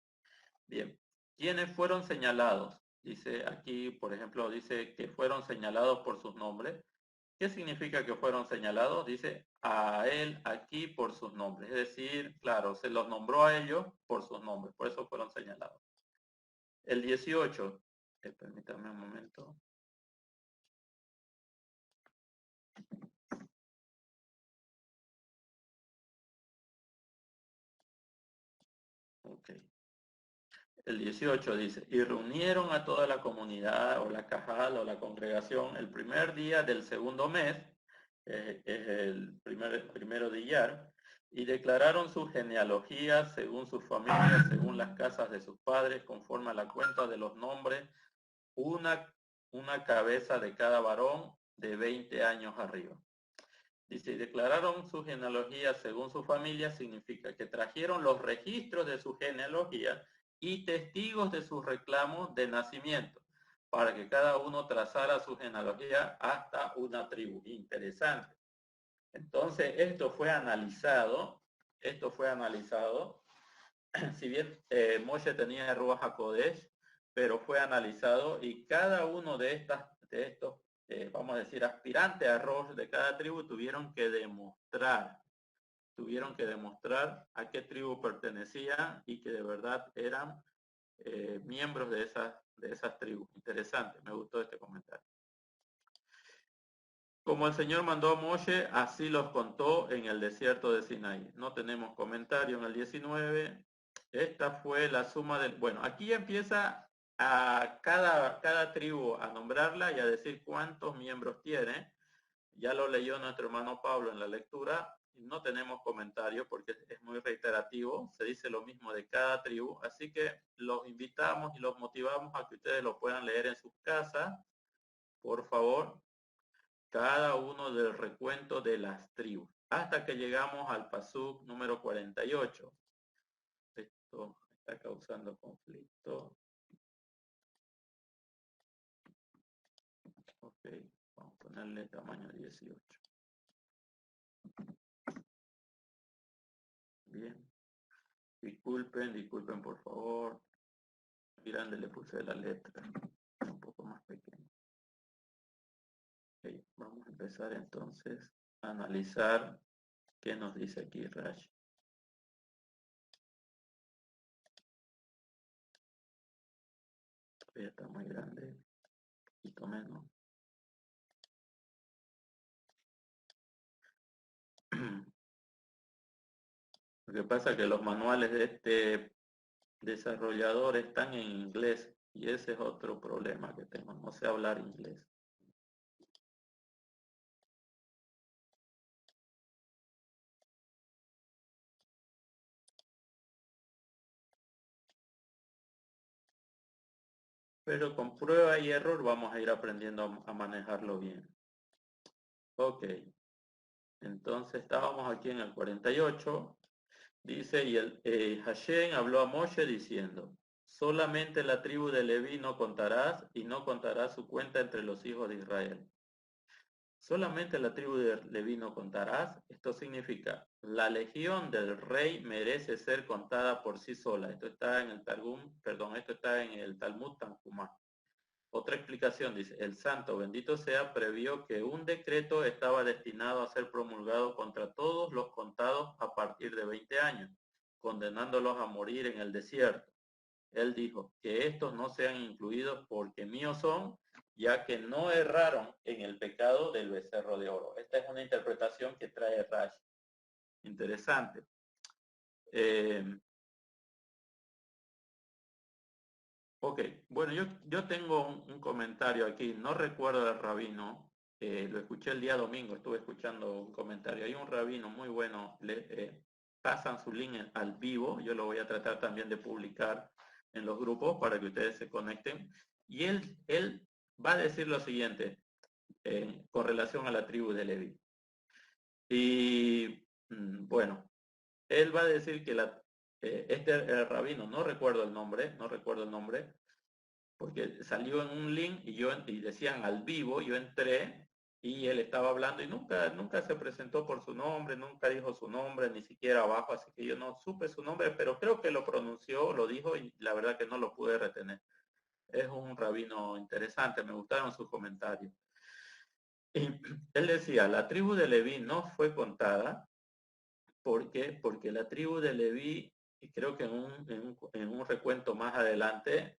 Bien, ¿quiénes fueron señalados? Dice aquí, por ejemplo, dice que fueron señalados por sus nombres. ¿Qué significa que fueron señalados? Dice a él aquí por sus nombres. Es decir, claro, se los nombró a ellos por sus nombres, por eso fueron señalados. El 18, permítame un momento. Ok. El 18 dice, y reunieron a toda la comunidad o la cajal o la congregación el primer día del segundo mes, es el primero de Iyar, y declararon su genealogía según sus familias, según las casas de sus padres, conforme a la cuenta de los nombres, una cabeza de cada varón de 20 años arriba. Dice, y declararon su genealogía según su familia, significa que trajeron los registros de su genealogía y testigos de sus reclamos de nacimiento, para que cada uno trazara su genealogía hasta una tribu. Interesante. Entonces, esto fue analizado, si bien Moshe tenía Ruach HaKodesh, pero fue analizado y cada uno de estos, vamos a decir, aspirantes a Rosh de cada tribu tuvieron que demostrar a qué tribu pertenecían y que de verdad eran miembros de esas tribus. Interesante, me gustó este comentario. Como el Señor mandó a Moshe, así los contó en el desierto de Sinaí. No tenemos comentario en el 19. Esta fue la suma del... Bueno, aquí empieza a cada tribu a nombrarla y a decir cuántos miembros tiene. Ya lo leyó nuestro hermano Pablo en la lectura. No tenemos comentario porque es muy reiterativo. Se dice lo mismo de cada tribu. Así que los invitamos y los motivamos a que ustedes lo puedan leer en sus casas. Por favor, cada uno del recuento de las tribus, hasta que llegamos al pasuk número 48. Esto está causando conflicto. Ok, vamos a ponerle tamaño 18. Bien. Disculpen por favor. Grande le puse la letra. Un poco más pequeño. Okay, vamos a empezar entonces a analizar qué nos dice aquí Rashi. Todavía está muy grande. Un poquito menos. Lo que pasa es que los manuales de este desarrollador están en inglés y ese es otro problema que tengo, no sé hablar inglés. Pero con prueba y error vamos a ir aprendiendo a manejarlo bien. Ok, entonces estábamos aquí en el 48. Dice, y Hashem habló a Moshe diciendo, solamente la tribu de Leví no contarás y no contarás su cuenta entre los hijos de Israel. Solamente la tribu de Leví no contarás. Esto significa, la legión del rey merece ser contada por sí sola. Esto está en el Talmud Tanhumá. Otra explicación dice, el santo bendito sea previó que un decreto estaba destinado a ser promulgado contra todos los contados a partir de 20 años, condenándolos a morir en el desierto. Él dijo, que estos no sean incluidos porque míos son, ya que no erraron en el pecado del becerro de oro. Esta es una interpretación que trae Rashi. Interesante. Ok, bueno, yo tengo un comentario aquí, no recuerdo del rabino, lo escuché el día domingo, estuve escuchando un comentario. Hay un rabino muy bueno, pasan su link al vivo, yo lo voy a tratar también de publicar en los grupos para que ustedes se conecten. Y él va a decir lo siguiente con relación a la tribu de Leví. Y bueno, él va a decir que este rabino, no recuerdo el nombre, porque salió en un link y decían al vivo, yo entré y él estaba hablando y nunca se presentó por su nombre, nunca dijo su nombre, ni siquiera abajo, así que yo no supe su nombre, pero creo que lo pronunció, lo dijo y la verdad que no lo pude retener. Es un rabino interesante, me gustaron sus comentarios. Y él decía, la tribu de Leví no fue contada. ¿Por qué? Porque la tribu de Leví, y creo que en un recuento más adelante,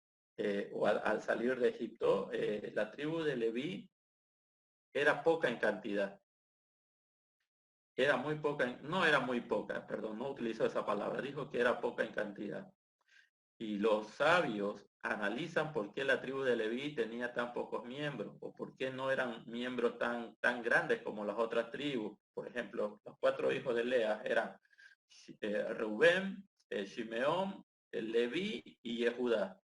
o al salir de Egipto, la tribu de Leví era poca en cantidad. Era muy poca, no era muy poca, perdón, no utilizó esa palabra, dijo que era poca en cantidad. Y los sabios analizan por qué la tribu de Leví tenía tan pocos miembros, o por qué no eran miembros tan grandes como las otras tribus. Por ejemplo, los 4 hijos de Lea eran Rubén, Shimeón, Leví y Judá.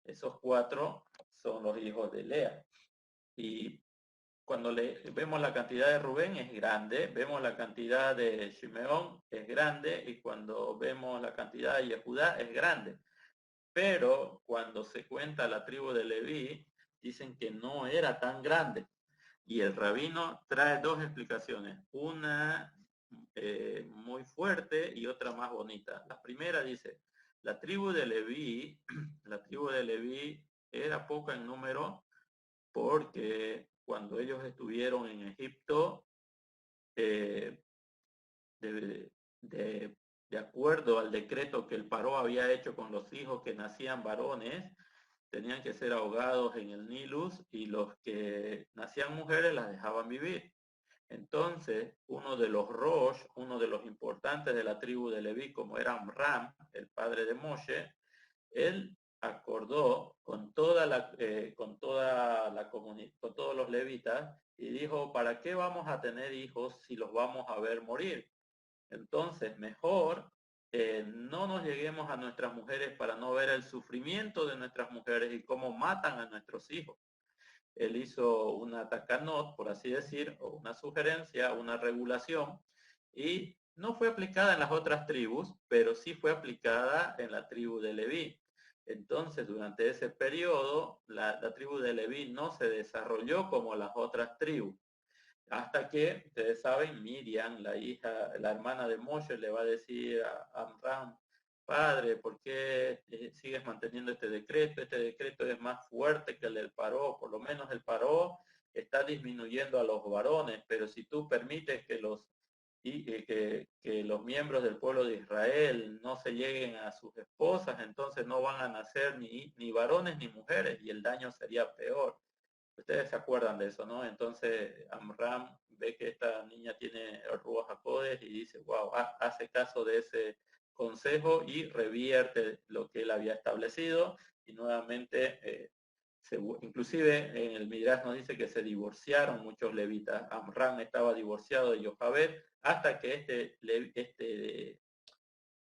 Esos 4 son los hijos de Lea. Y cuando vemos la cantidad de Rubén es grande, vemos la cantidad de Shimeón es grande, y cuando vemos la cantidad de Judá es grande. Pero cuando se cuenta la tribu de Leví, dicen que no era tan grande. Y el rabino trae 2 explicaciones, una muy fuerte y otra más bonita. La primera dice, la tribu de Leví era poca en número porque cuando ellos estuvieron en Egipto, eh, de, de, de acuerdo al decreto que el Paró había hecho con los hijos que nacían varones, tenían que ser ahogados en el Nilus, y los que nacían mujeres las dejaban vivir. Entonces, uno de los Rosh, uno de los importantes de la tribu de Leví, como era Amram, el padre de Moshe, él acordó con toda con todos los levitas y dijo, ¿para qué vamos a tener hijos si los vamos a ver morir? Entonces, mejor no nos lleguemos a nuestras mujeres para no ver el sufrimiento de nuestras mujeres y cómo matan a nuestros hijos. Él hizo una takanot, por así decir, o una sugerencia, una regulación, y no fue aplicada en las otras tribus, pero sí fue aplicada en la tribu de Leví. Entonces, durante ese periodo, la tribu de Leví no se desarrolló como las otras tribus. Hasta que, ustedes saben, Miriam, la hermana de Moshe, le va a decir a Amram, padre, ¿por qué sigues manteniendo este decreto? Este decreto es más fuerte que el del Paró, por lo menos el Paró está disminuyendo a los varones, pero si tú permites que los miembros del pueblo de Israel no se lleguen a sus esposas, entonces no van a nacer ni varones ni mujeres, y el daño sería peor. Ustedes se acuerdan de eso, ¿no? Entonces Amram ve que esta niña tiene Ruach HaKodesh y dice, wow, hace caso de ese consejo y revierte lo que él había establecido, y nuevamente, inclusive en el Midrash nos dice que se divorciaron muchos levitas. Amram estaba divorciado de Yochebed hasta que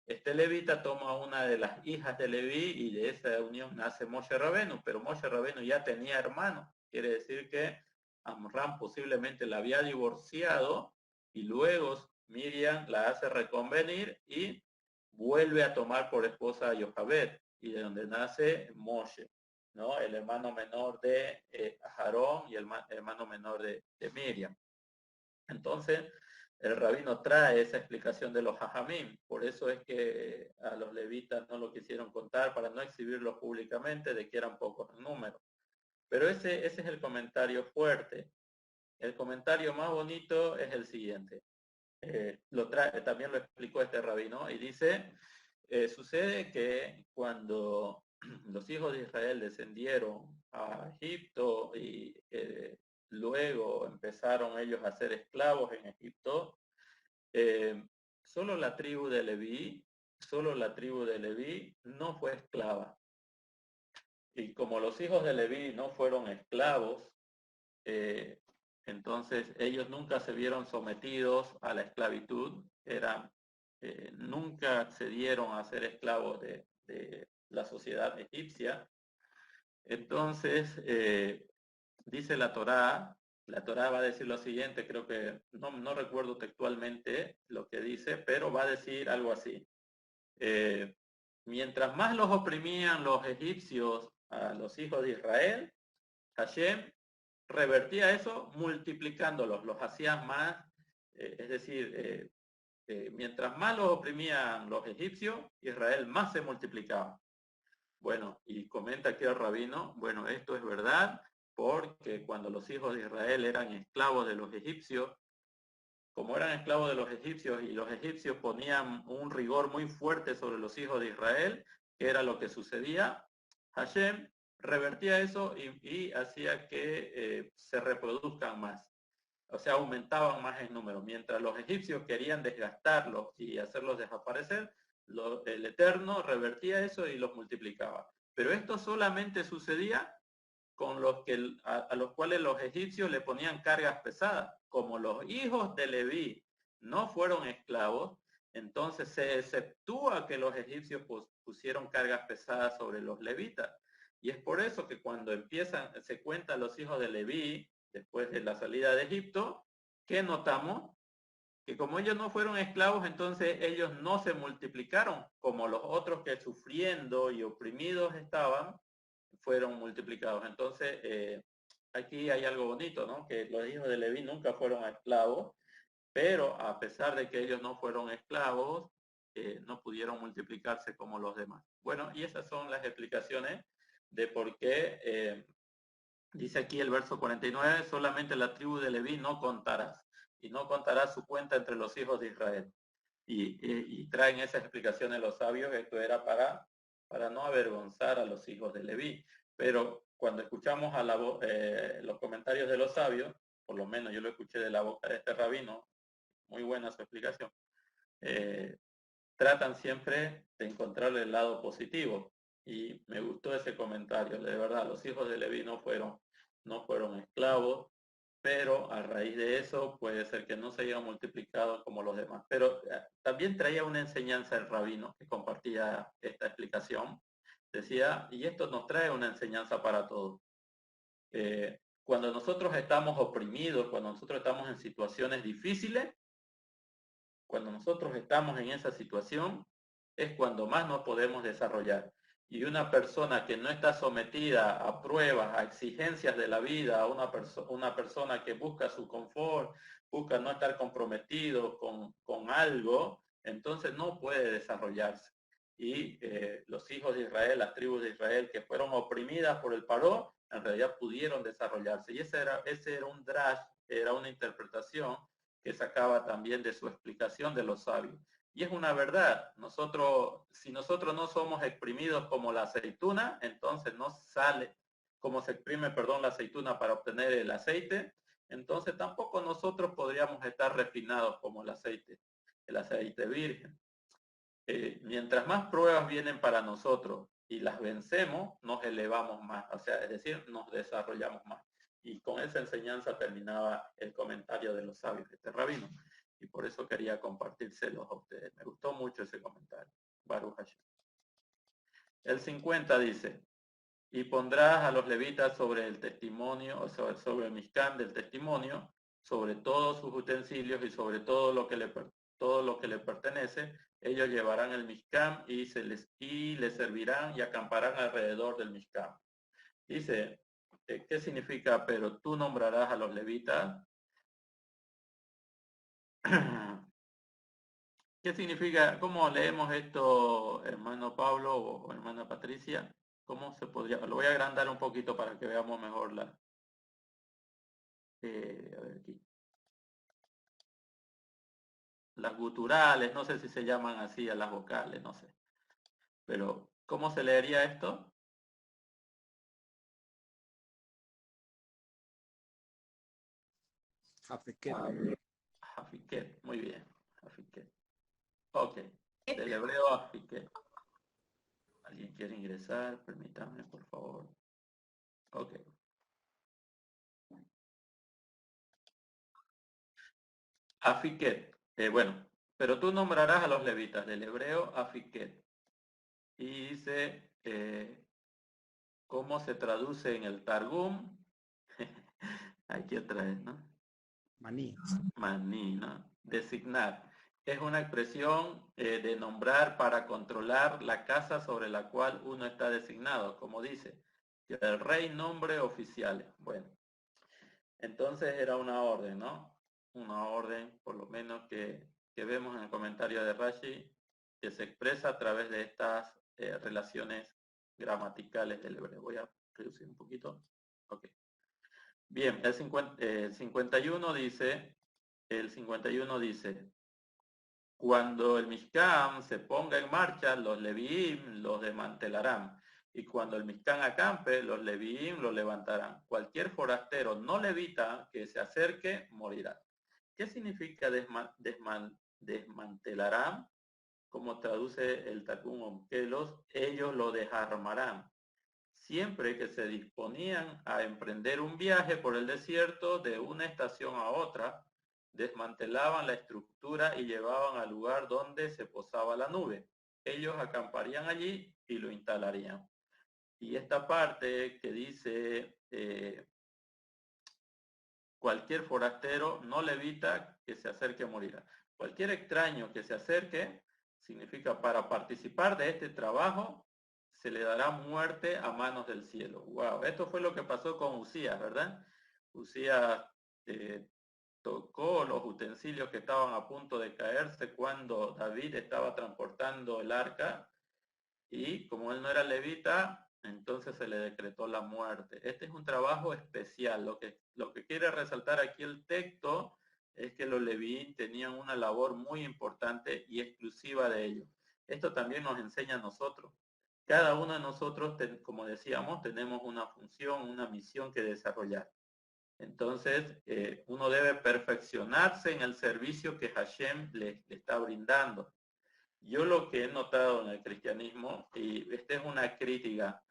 este levita toma una de las hijas de Leví, y de esa unión nace Moshe Rabenu, pero Moshe Rabenu ya tenía hermano. Quiere decir que Amram posiblemente la había divorciado, y luego Miriam la hace reconvenir y vuelve a tomar por esposa a Yochebed, y de donde nace Moshe, ¿no? El hermano menor de Aarón y el hermano menor de Miriam. Entonces, el rabino trae esa explicación de los hajamim. Por eso es que a los levitas no lo quisieron contar, para no exhibirlos públicamente, de que eran pocos en número. Pero ese es el comentario fuerte. El comentario más bonito es el siguiente. También lo explicó este rabino, y dice, sucede que cuando los hijos de Israel descendieron a Egipto y luego empezaron ellos a ser esclavos en Egipto, solo la tribu de Leví no fue esclava. Y como los hijos de Leví no fueron esclavos, Entonces ellos nunca se vieron sometidos a la esclavitud, nunca accedieron a ser esclavos de la sociedad egipcia. Entonces, dice la Torá va a decir lo siguiente, creo que no recuerdo textualmente lo que dice, pero va a decir algo así. Mientras más los oprimían los egipcios a los hijos de Israel, Hashem revertía eso multiplicándolos, los hacía más, es decir, mientras más los oprimían los egipcios, Israel más se multiplicaba. Bueno, y comenta aquí el rabino, bueno, esto es verdad, porque cuando los hijos de Israel eran esclavos de los egipcios, como eran esclavos de los egipcios y los egipcios ponían un rigor muy fuerte sobre los hijos de Israel, que era lo que sucedía, Hashem revertía eso y hacía que se reproduzcan más. O sea, aumentaban más en número. Mientras los egipcios querían desgastarlos y hacerlos desaparecer, el Eterno revertía eso y los multiplicaba. Pero esto solamente sucedía con a los cuales los egipcios le ponían cargas pesadas. Como los hijos de Leví no fueron esclavos, entonces se exceptúa que los egipcios pusieron cargas pesadas sobre los levitas. Y es por eso que cuando se cuentan los hijos de Leví, después de la salida de Egipto, ¿qué notamos? Que como ellos no fueron esclavos, entonces ellos no se multiplicaron como los otros que sufriendo y oprimidos estaban, fueron multiplicados. Entonces, aquí hay algo bonito, ¿no? Que los hijos de Leví nunca fueron esclavos, pero a pesar de que ellos no fueron esclavos, no pudieron multiplicarse como los demás. Bueno, y esas son las explicaciones de por qué, dice aquí el verso 49, solamente la tribu de Leví no contarás, y no contarás su cuenta entre los hijos de Israel. Y traen esas explicaciones los sabios, esto era para no avergonzar a los hijos de Leví. Pero cuando escuchamos los comentarios de los sabios, por lo menos yo lo escuché de la boca de este rabino, muy buena su explicación, tratan siempre de encontrar el lado positivo. Y me gustó ese comentario, de verdad, los hijos de Leví no fueron esclavos, pero a raíz de eso puede ser que no se hayan multiplicado como los demás. Pero también traía una enseñanza el rabino que compartía esta explicación. Decía, y esto nos trae una enseñanza para todos. Cuando nosotros estamos oprimidos, cuando nosotros estamos en situaciones difíciles, cuando nosotros estamos en esa situación, es cuando más nos podemos desarrollar. Y una persona que no está sometida a pruebas, a exigencias de la vida, a una persona que busca su confort, busca no estar comprometido con algo, entonces no puede desarrollarse. Y los hijos de Israel, las tribus de Israel que fueron oprimidas por el paró, en realidad pudieron desarrollarse. Y ese era un drash, era una interpretación que sacaba también de su explicación de los sabios. Y es una verdad, si nosotros no somos exprimidos como la aceituna, entonces no sale como se exprime, la aceituna para obtener el aceite, entonces tampoco nosotros podríamos estar refinados como el aceite virgen. Mientras más pruebas vienen para nosotros y las vencemos, nos elevamos más, o sea, es decir, nos desarrollamos más. Y con esa enseñanza terminaba el comentario de los sabios de este rabino. Y por eso quería compartírselos a ustedes. Me gustó mucho ese comentario. Baruch Hashem. El 50 dice, y pondrás a los levitas sobre el testimonio, o sobre el mishkan del testimonio, sobre todos sus utensilios y sobre todo lo que le pertenece. Ellos llevarán el mishkan y les servirán y acamparán alrededor del mishkan. Dice, ¿qué significa? Pero tú nombrarás a los levitas. ¿Qué significa? ¿Cómo leemos esto, hermano Pablo o hermana Patricia? ¿Cómo se podría? Lo voy a agrandar un poquito para que veamos mejor a ver aquí. Las guturales, no sé si se llaman así a las vocales, no sé. Pero, ¿cómo se leería esto? Jafiquet. Jafiquet, muy bien. Jafiquet. Ok, del hebreo Jafiquet. ¿Alguien quiere ingresar? Permítanme, por favor. Ok. Afiquet. Bueno, pero tú nombrarás a los levitas, del hebreo Afiquet. Y dice, ¿cómo se traduce en el Targum? Aquí otra vez, ¿no? Maní. Maní, ¿no? Designar. Es una expresión de nombrar para controlar la casa sobre la cual uno está designado, como dice, que el rey nombre oficiales. Bueno, entonces era una orden, ¿no? Una orden, por lo menos que vemos en el comentario de Rashi, que se expresa a través de estas relaciones gramaticales del hebreo. Voy a reducir un poquito. Ok. Bien, el 51 dice, cuando el Mishkan se ponga en marcha, los Leviim los desmantelarán. Y cuando el Mishkan acampe, los Leviim lo levantarán. Cualquier forastero no levita que se acerque, morirá. ¿Qué significa desmantelarán? Como traduce el Targum, que ellos lo desarmarán. Siempre que se disponían a emprender un viaje por el desierto de una estación a otra, desmantelaban la estructura y llevaban al lugar donde se posaba la nube. Ellos acamparían allí y lo instalarían. Y esta parte que dice, cualquier forastero no levita que se acerque a morir. Cualquier extraño que se acerque significa para participar de este trabajo se le dará muerte a manos del cielo. Wow, esto fue lo que pasó con Usías, ¿verdad? Usías tocó los utensilios que estaban a punto de caerse cuando David estaba transportando el arca y como él no era levita, entonces se le decretó la muerte. Este es un trabajo especial. Lo que quiere resaltar aquí el texto es que los levín tenían una labor muy importante y exclusiva de ellos. Esto también nos enseña a nosotros. Cada uno de nosotros, como decíamos, tenemos una función, una misión que desarrollar. Entonces, uno debe perfeccionarse en el servicio que Hashem le está brindando. Yo lo que he notado en el cristianismo, y esta es una crítica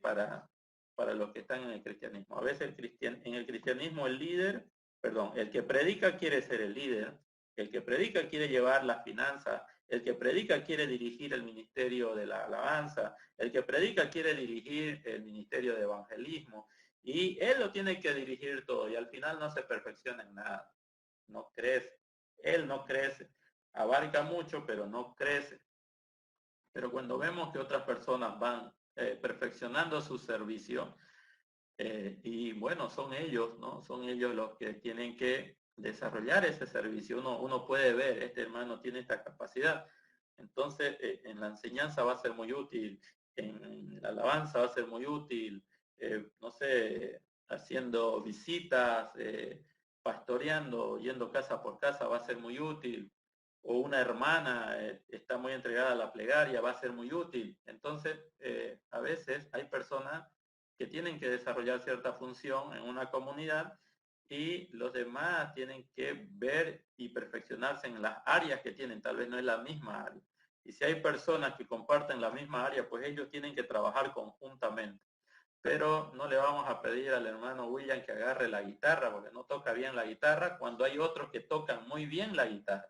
para los que están en el cristianismo. A veces en el cristianismo el que predica quiere ser el líder, el que predica quiere llevar las finanzas, el que predica quiere dirigir el ministerio de la alabanza, el que predica quiere dirigir el ministerio de evangelismo, y él lo tiene que dirigir todo, y al final no se perfecciona en nada, no crece, él no crece, abarca mucho, pero no crece. Pero cuando vemos que otras personas van perfeccionando su servicio, y bueno, son ellos, ¿no? Son ellos los que tienen que desarrollar ese servicio. Uno puede ver, este hermano tiene esta capacidad. Entonces, en la enseñanza va a ser muy útil, en la alabanza va a ser muy útil, no sé, haciendo visitas, pastoreando, yendo casa por casa va a ser muy útil, o una hermana está muy entregada a la plegaria, va a ser muy útil. Entonces, a veces hay personas que tienen que desarrollar cierta función en una comunidad y los demás tienen que ver y perfeccionarse en las áreas que tienen, tal vez no es la misma área. Y si hay personas que comparten la misma área, pues ellos tienen que trabajar conjuntamente. Pero no le vamos a pedir al hermano William que agarre la guitarra, porque no toca bien la guitarra, cuando hay otros que tocan muy bien la guitarra.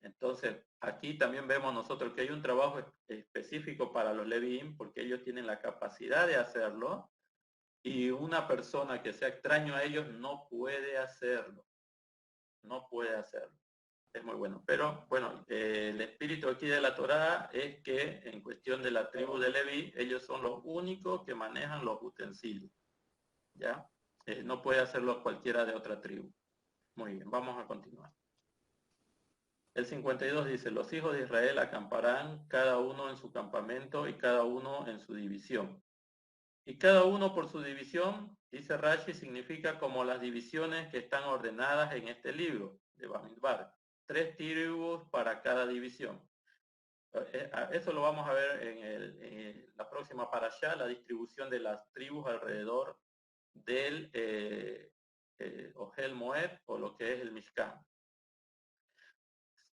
Entonces, aquí también vemos nosotros que hay un trabajo específico para los Leviim, porque ellos tienen la capacidad de hacerlo, y una persona que sea extraño a ellos no puede hacerlo. No puede hacerlo. Es muy bueno. Pero bueno, el espíritu aquí de la Torá es que en cuestión de la tribu de Leví, ellos son los únicos que manejan los utensilios. ¿Ya? No puede hacerlo cualquiera de otra tribu. Muy bien, vamos a continuar. El 52 dice, los hijos de Israel acamparán cada uno en su campamento y cada uno en su división. Y cada uno por su división, dice Rashi, significa como las divisiones que están ordenadas en este libro de Bamidbar. 3 tribus para cada división. Eso lo vamos a ver en la próxima parashá, la distribución de las tribus alrededor del Ohel Moed, o lo que es el Mishkan.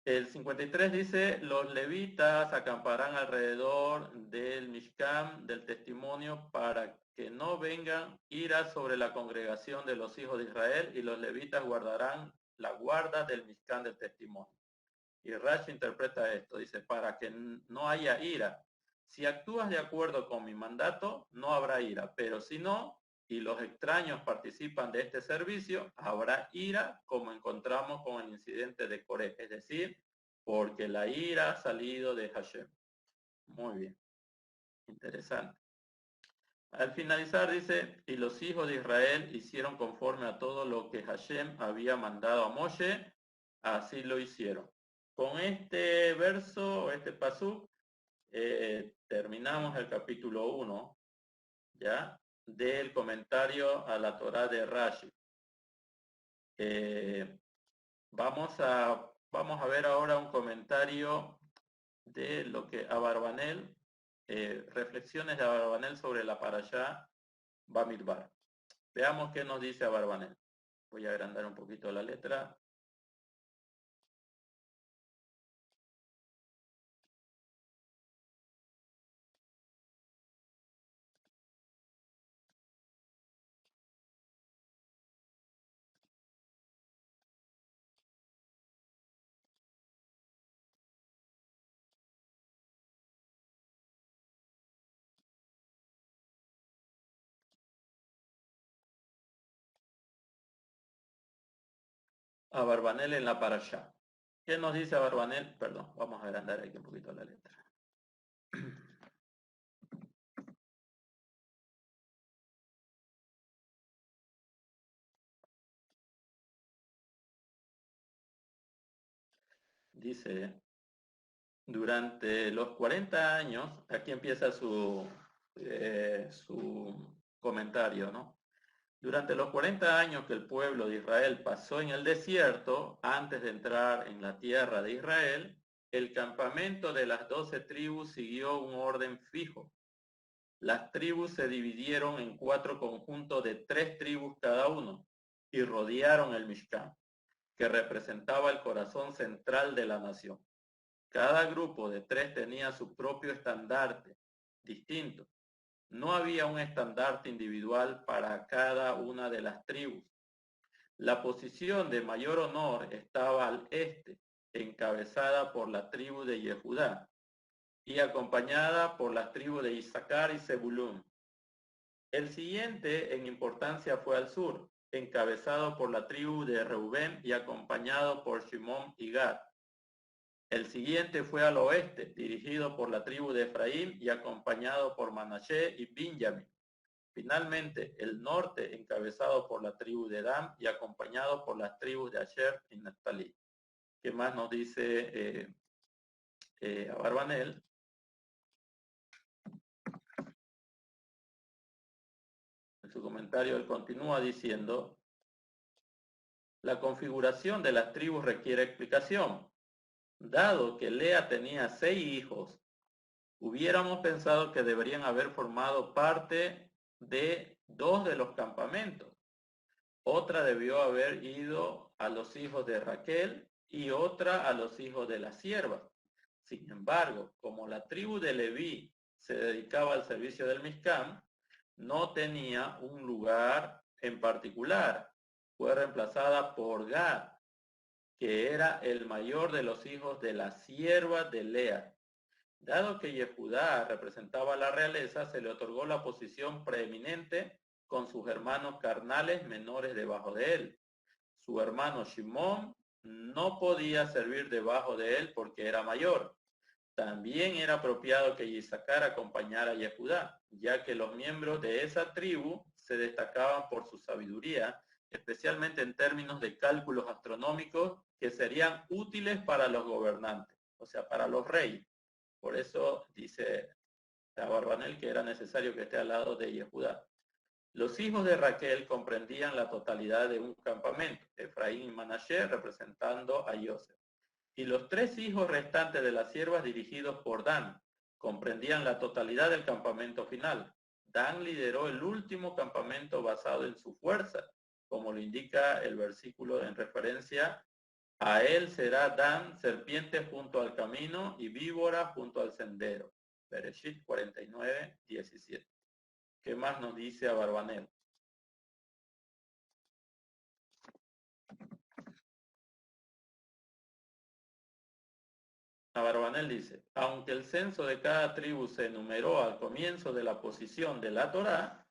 El 53 dice, los levitas acamparán alrededor del Mishkan del testimonio para que no vengan ira sobre la congregación de los hijos de Israel, y los levitas guardarán la guarda del Mishkan del testimonio. Y Rashi interpreta esto, dice, para que no haya ira. Si actúas de acuerdo con mi mandato, no habrá ira, pero si no, y los extraños participan de este servicio, habrá ira, como encontramos con el incidente de Coré, es decir, porque la ira ha salido de Hashem. Muy bien, interesante. Al finalizar dice, y los hijos de Israel hicieron conforme a todo lo que Hashem había mandado a Moshe, así lo hicieron. Con este verso, este pasú, terminamos el capítulo 1, ¿ya? Del comentario a la Torá de Rashi. Vamos a ver ahora un comentario de lo que Abarbanel, reflexiones de Abarbanel sobre la parashá Bamidbar. Veamos qué nos dice Abarbanel. Voy a agrandar un poquito la letra. Abarbanel en la parashá. ¿Qué nos dice Abarbanel? Perdón, vamos a agrandar aquí un poquito la letra. Dice, durante los 40 años, aquí empieza su comentario, ¿no? Durante los 40 años que el pueblo de Israel pasó en el desierto, antes de entrar en la tierra de Israel, el campamento de las 12 tribus siguió un orden fijo. Las tribus se dividieron en 4 conjuntos de 3 tribus cada uno y rodearon el Mishkan, que representaba el corazón central de la nación. Cada grupo de 3 tenía su propio estandarte distinto. No había un estandarte individual para cada una de las tribus. La posición de mayor honor estaba al este, encabezada por la tribu de Yehudá y acompañada por las tribus de Issacar y Zebulún. El siguiente en importancia fue al sur, encabezado por la tribu de Reubén y acompañado por Shimón y Gad. El siguiente fue al oeste, dirigido por la tribu de Efraín y acompañado por Manashe y Benjamín. Finalmente, el norte, encabezado por la tribu de Dan y acompañado por las tribus de Asher y Neftalí. ¿Qué más nos dice Abarbanel? En su comentario, él continúa diciendo, la configuración de las tribus requiere explicación. Dado que Lea tenía 6 hijos, hubiéramos pensado que deberían haber formado parte de 2 de los campamentos. Otra debió haber ido a los hijos de Raquel y otra a los hijos de la sierva. Sin embargo, como la tribu de Leví se dedicaba al servicio del Mishkan, no tenía un lugar en particular. Fue reemplazada por Gad, que era el mayor de los hijos de la sierva de Lea. Dado que Yehudá representaba la realeza, se le otorgó la posición preeminente con sus hermanos carnales menores debajo de él. Su hermano Shimón no podía servir debajo de él porque era mayor. También era apropiado que Issacar acompañara a Yehudá, ya que los miembros de esa tribu se destacaban por su sabiduría, especialmente en términos de cálculos astronómicos que serían útiles para los gobernantes, o sea, para los reyes. Por eso dice Abarbanel que era necesario que esté al lado de Yehudá. Los hijos de Raquel comprendían la totalidad de un campamento, Efraín y Manashe representando a Yosef. Y los 3 hijos restantes de las siervas dirigidos por Dan comprendían la totalidad del campamento final. Dan lideró el último campamento basado en su fuerza, como lo indica el versículo en referencia A él será Dan serpiente junto al camino y víbora junto al sendero. Bereshit 49, 17. ¿Qué más nos dice Abarbanel? Abarbanel dice, aunque el censo de cada tribu se enumeró al comienzo de la posición de la Torá,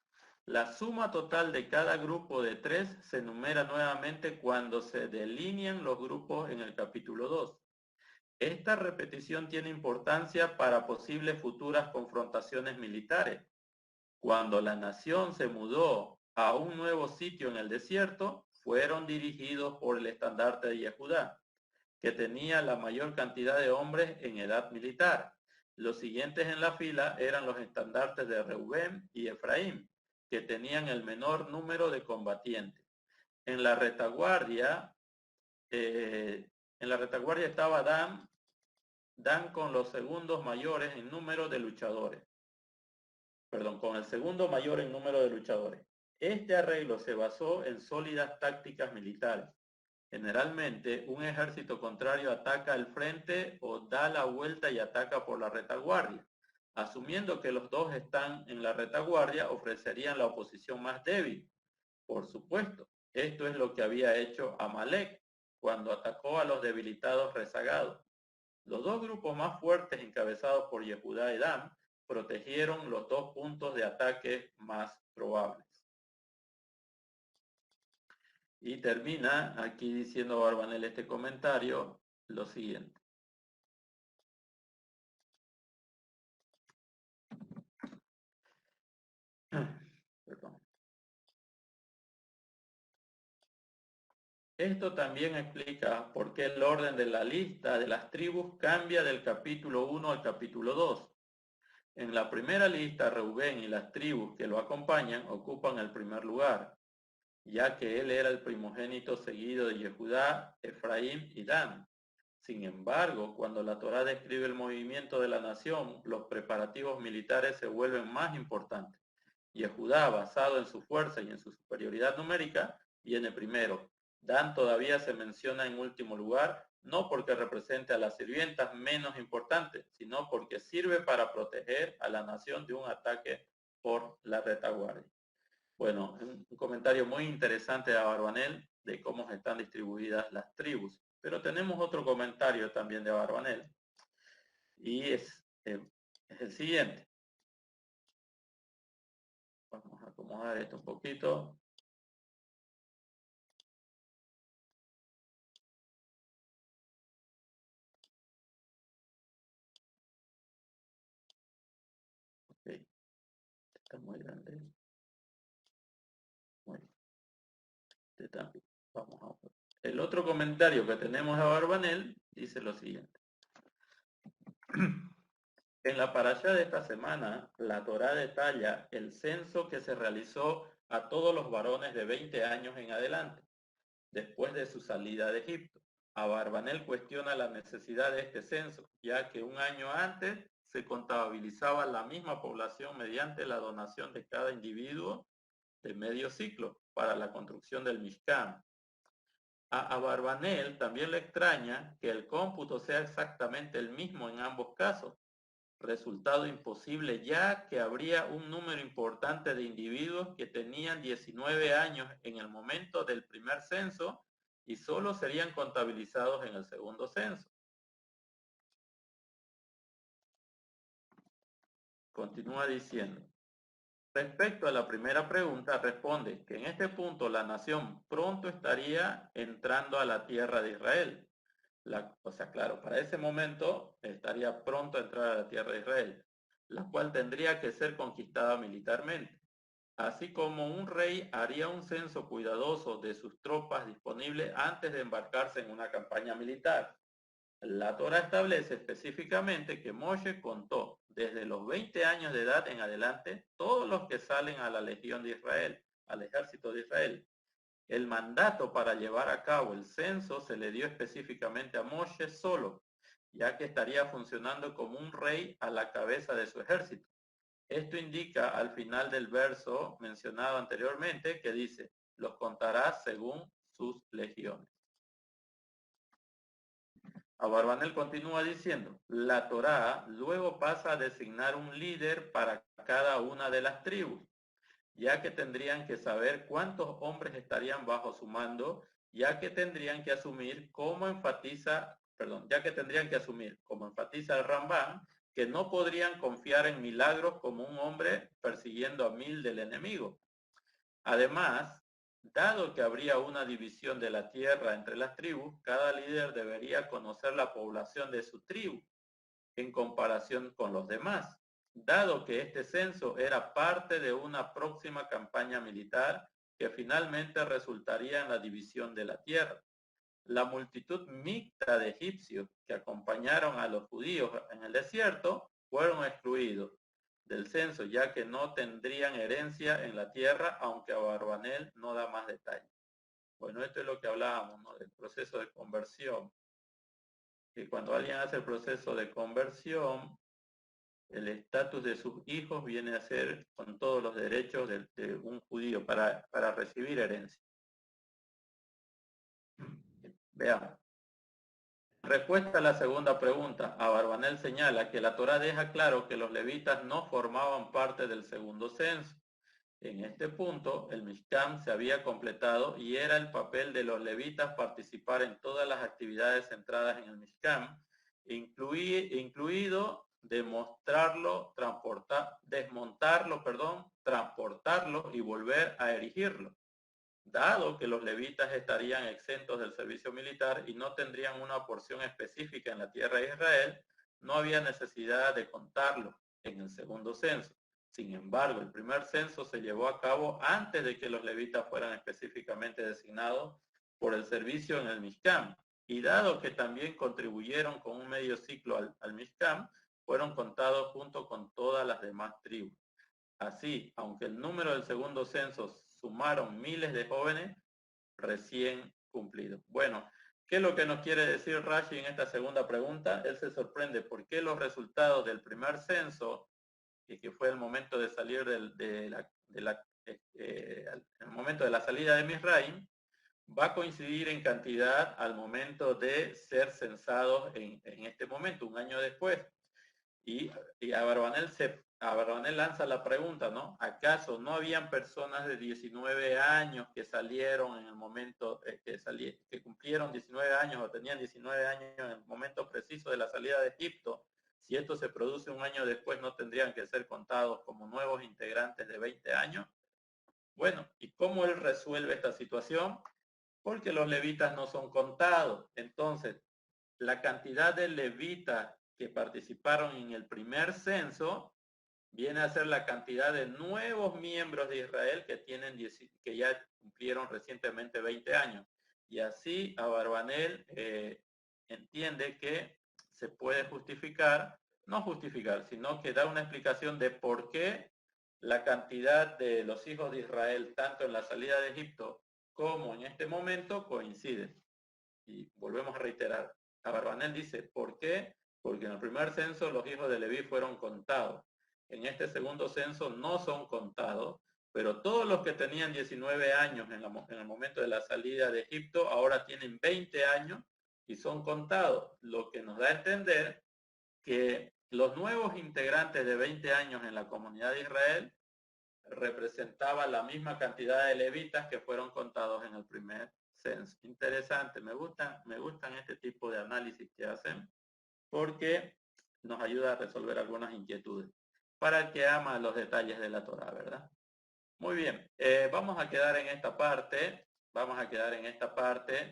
la suma total de cada grupo de 3 se enumera nuevamente cuando se delinean los grupos en el capítulo 2. Esta repetición tiene importancia para posibles futuras confrontaciones militares. Cuando la nación se mudó a un nuevo sitio en el desierto, fueron dirigidos por el estandarte de Yehudá, que tenía la mayor cantidad de hombres en edad militar. Los siguientes en la fila eran los estandartes de Reubén y Efraín, que tenían el menor número de combatientes. En la retaguardia estaba Dan con los segundos mayores en número de luchadores. Con el segundo mayor en número de luchadores. Este arreglo se basó en sólidas tácticas militares. Generalmente, un ejército contrario ataca al frente o da la vuelta y ataca por la retaguardia. Asumiendo que los dos están en la retaguardia, ofrecerían la oposición más débil. Por supuesto, esto es lo que había hecho Amalek cuando atacó a los debilitados rezagados. Los dos grupos más fuertes, encabezados por Yehudá y Dan, protegieron los dos puntos de ataque más probables. Y termina aquí diciendo Barbanel este comentario lo siguiente. Perdón. Esto también explica por qué el orden de la lista de las tribus cambia del capítulo 1 al capítulo 2. En la primera lista, Reubén y las tribus que lo acompañan ocupan el primer lugar, ya que él era el primogénito seguido de Yehudá, Efraín y Dan. Sin embargo, cuando la Torá describe el movimiento de la nación, los preparativos militares se vuelven más importantes. Yehudá, basado en su fuerza y en su superioridad numérica, viene primero. Dan todavía se menciona en último lugar, no porque represente a las sirvientas menos importantes, sino porque sirve para proteger a la nación de un ataque por la retaguardia. Bueno, un comentario muy interesante de Abarbanel de cómo están distribuidas las tribus. Pero tenemos otro comentario también de Abarbanel y es el siguiente. Vamos a acomodar esto un poquito. Okay. Está muy grande. Muy bien. Este también. Vamos a ver. El otro comentario que tenemos a Barbanel dice lo siguiente. En la parashá de esta semana, la Torá detalla el censo que se realizó a todos los varones de 20 años en adelante, después de su salida de Egipto. Abarbanel cuestiona la necesidad de este censo, ya que un año antes se contabilizaba la misma población mediante la donación de cada individuo de medio ciclo para la construcción del Mishkan. A Abarbanel también le extraña que el cómputo sea exactamente el mismo en ambos casos, resultado imposible ya que habría un número importante de individuos que tenían 19 años en el momento del primer censo y solo serían contabilizados en el segundo censo. Continúa diciendo, respecto a la primera pregunta, responde que en este punto la nación pronto estaría entrando a la tierra de Israel. Claro, para ese momento estaría pronto a entrar a la tierra de Israel, la cual tendría que ser conquistada militarmente. Así como un rey haría un censo cuidadoso de sus tropas disponibles antes de embarcarse en una campaña militar. La Torá establece específicamente que Moshe contó desde los 20 años de edad en adelante todos los que salen a la legión de Israel, al ejército de Israel. El mandato para llevar a cabo el censo se le dio específicamente a Moshe solo, ya que estaría funcionando como un rey a la cabeza de su ejército. Esto indica al final del verso mencionado anteriormente que dice, los contarás según sus legiones. Abarbanel continúa diciendo, la Torá luego pasa a designar un líder para cada una de las tribus, ya que tendrían que saber cuántos hombres estarían bajo su mando, ya que tendrían que asumir, como enfatiza el Rambán, que no podrían confiar en milagros como un hombre persiguiendo a 1000 del enemigo. Además, dado que habría una división de la tierra entre las tribus, cada líder debería conocer la población de su tribu en comparación con los demás, dado que este censo era parte de una próxima campaña militar que finalmente resultaría en la división de la tierra. La multitud mixta de egipcios que acompañaron a los judíos en el desierto fueron excluidos del censo, ya que no tendrían herencia en la tierra, aunque Abarbanel no da más detalles. Bueno, esto es lo que hablábamos, ¿no? Del proceso de conversión. Que cuando alguien hace el proceso de conversión, el estatus de sus hijos viene a ser con todos los derechos de un judío para recibir herencia. Veamos. Respuesta a la segunda pregunta, Abarbanel señala que la Torá deja claro que los levitas no formaban parte del segundo censo. En este punto, el Mishkan se había completado y era el papel de los levitas participar en todas las actividades centradas en el Mishkan, incluido desmontarlo, transportarlo y volver a erigirlo. Dado que los levitas estarían exentos del servicio militar y no tendrían una porción específica en la tierra de Israel, no había necesidad de contarlo en el segundo censo. Sin embargo, el primer censo se llevó a cabo antes de que los levitas fueran específicamente designados por el servicio en el Mishkan. Y dado que también contribuyeron con un medio ciclo al Mishkan, fueron contados junto con todas las demás tribus. Así, aunque el número del segundo censo sumaron miles de jóvenes recién cumplidos. Bueno, ¿qué es lo que nos quiere decir Rashi en esta segunda pregunta? Él se sorprende por qué los resultados del primer censo, que fue el momento de salir el momento de la salida de Misraim, va a coincidir en cantidad al momento de ser censados en este momento, un año después. Y Abarbanel lanza la pregunta, ¿no? ¿Acaso no habían personas de 19 años que salieron en el momento, que cumplieron 19 años o tenían 19 años en el momento preciso de la salida de Egipto? Si esto se produce un año después, ¿no tendrían que ser contados como nuevos integrantes de 20 años? Bueno, ¿y cómo él resuelve esta situación? Porque los levitas no son contados. Entonces, la cantidad de levitas que participaron en el primer censo viene a ser la cantidad de nuevos miembros de Israel que ya cumplieron recientemente 20 años. Y así Abarbanel entiende que se puede no justificar, sino que da una explicación de por qué la cantidad de los hijos de Israel, tanto en la salida de Egipto como en este momento, coinciden. Y volvemos a reiterar, Abarbanel dice, ¿por qué? Porque en el primer censo los hijos de Leví fueron contados. En este segundo censo no son contados, pero todos los que tenían 19 años en el momento de la salida de Egipto ahora tienen 20 años y son contados, lo que nos da a entender que los nuevos integrantes de 20 años en la comunidad de Israel representaban la misma cantidad de levitas que fueron contados en el primer censo. Interesante, me gustan este tipo de análisis que hacen porque nos ayuda a resolver algunas inquietudes para el que ama los detalles de la Torá, ¿verdad? Muy bien, vamos a quedar en esta parte,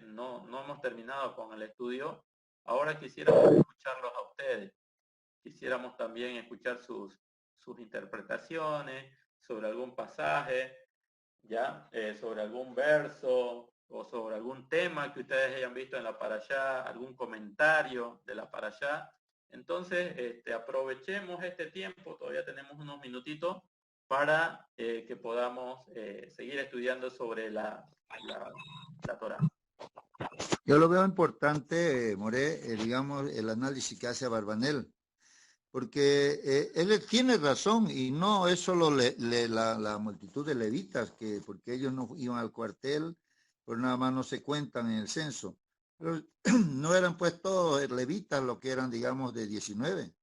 no hemos terminado con el estudio, ahora quisiéramos escucharlos a ustedes, quisiéramos también escuchar sus interpretaciones sobre algún pasaje, ya, sobre algún verso o sobre algún tema que ustedes hayan visto en la parashá, algún comentario de la parashá. Entonces, aprovechemos este tiempo, todavía tenemos unos minutitos para que podamos seguir estudiando sobre la Torá. Yo lo veo importante, More, digamos, el análisis que hace Abarbanel, porque él tiene razón y no es solo la multitud de levitas, porque ellos no iban al cuartel, pero nada más no se cuentan en el censo. Pero no eran pues todos levitas lo que eran, digamos, de 19.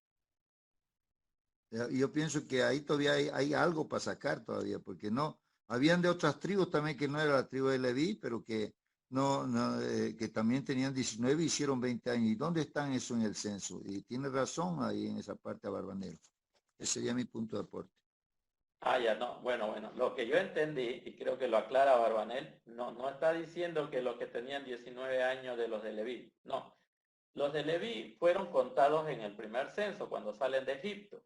Yo pienso que ahí todavía hay algo para sacar todavía, porque no, habían de otras tribus también que no era la tribu de Leví, pero que que también tenían 19 y hicieron 20 años. ¿Y dónde están eso en el censo? Y tiene razón ahí en esa parte, Barbanero. Ese sería mi punto de aporte. Ah, ya no. Bueno, lo que yo entendí, y creo que lo aclara Barbanel, no está diciendo que los que tenían 19 años de los de Leví. No. Los de Leví fueron contados en el primer censo, cuando salen de Egipto.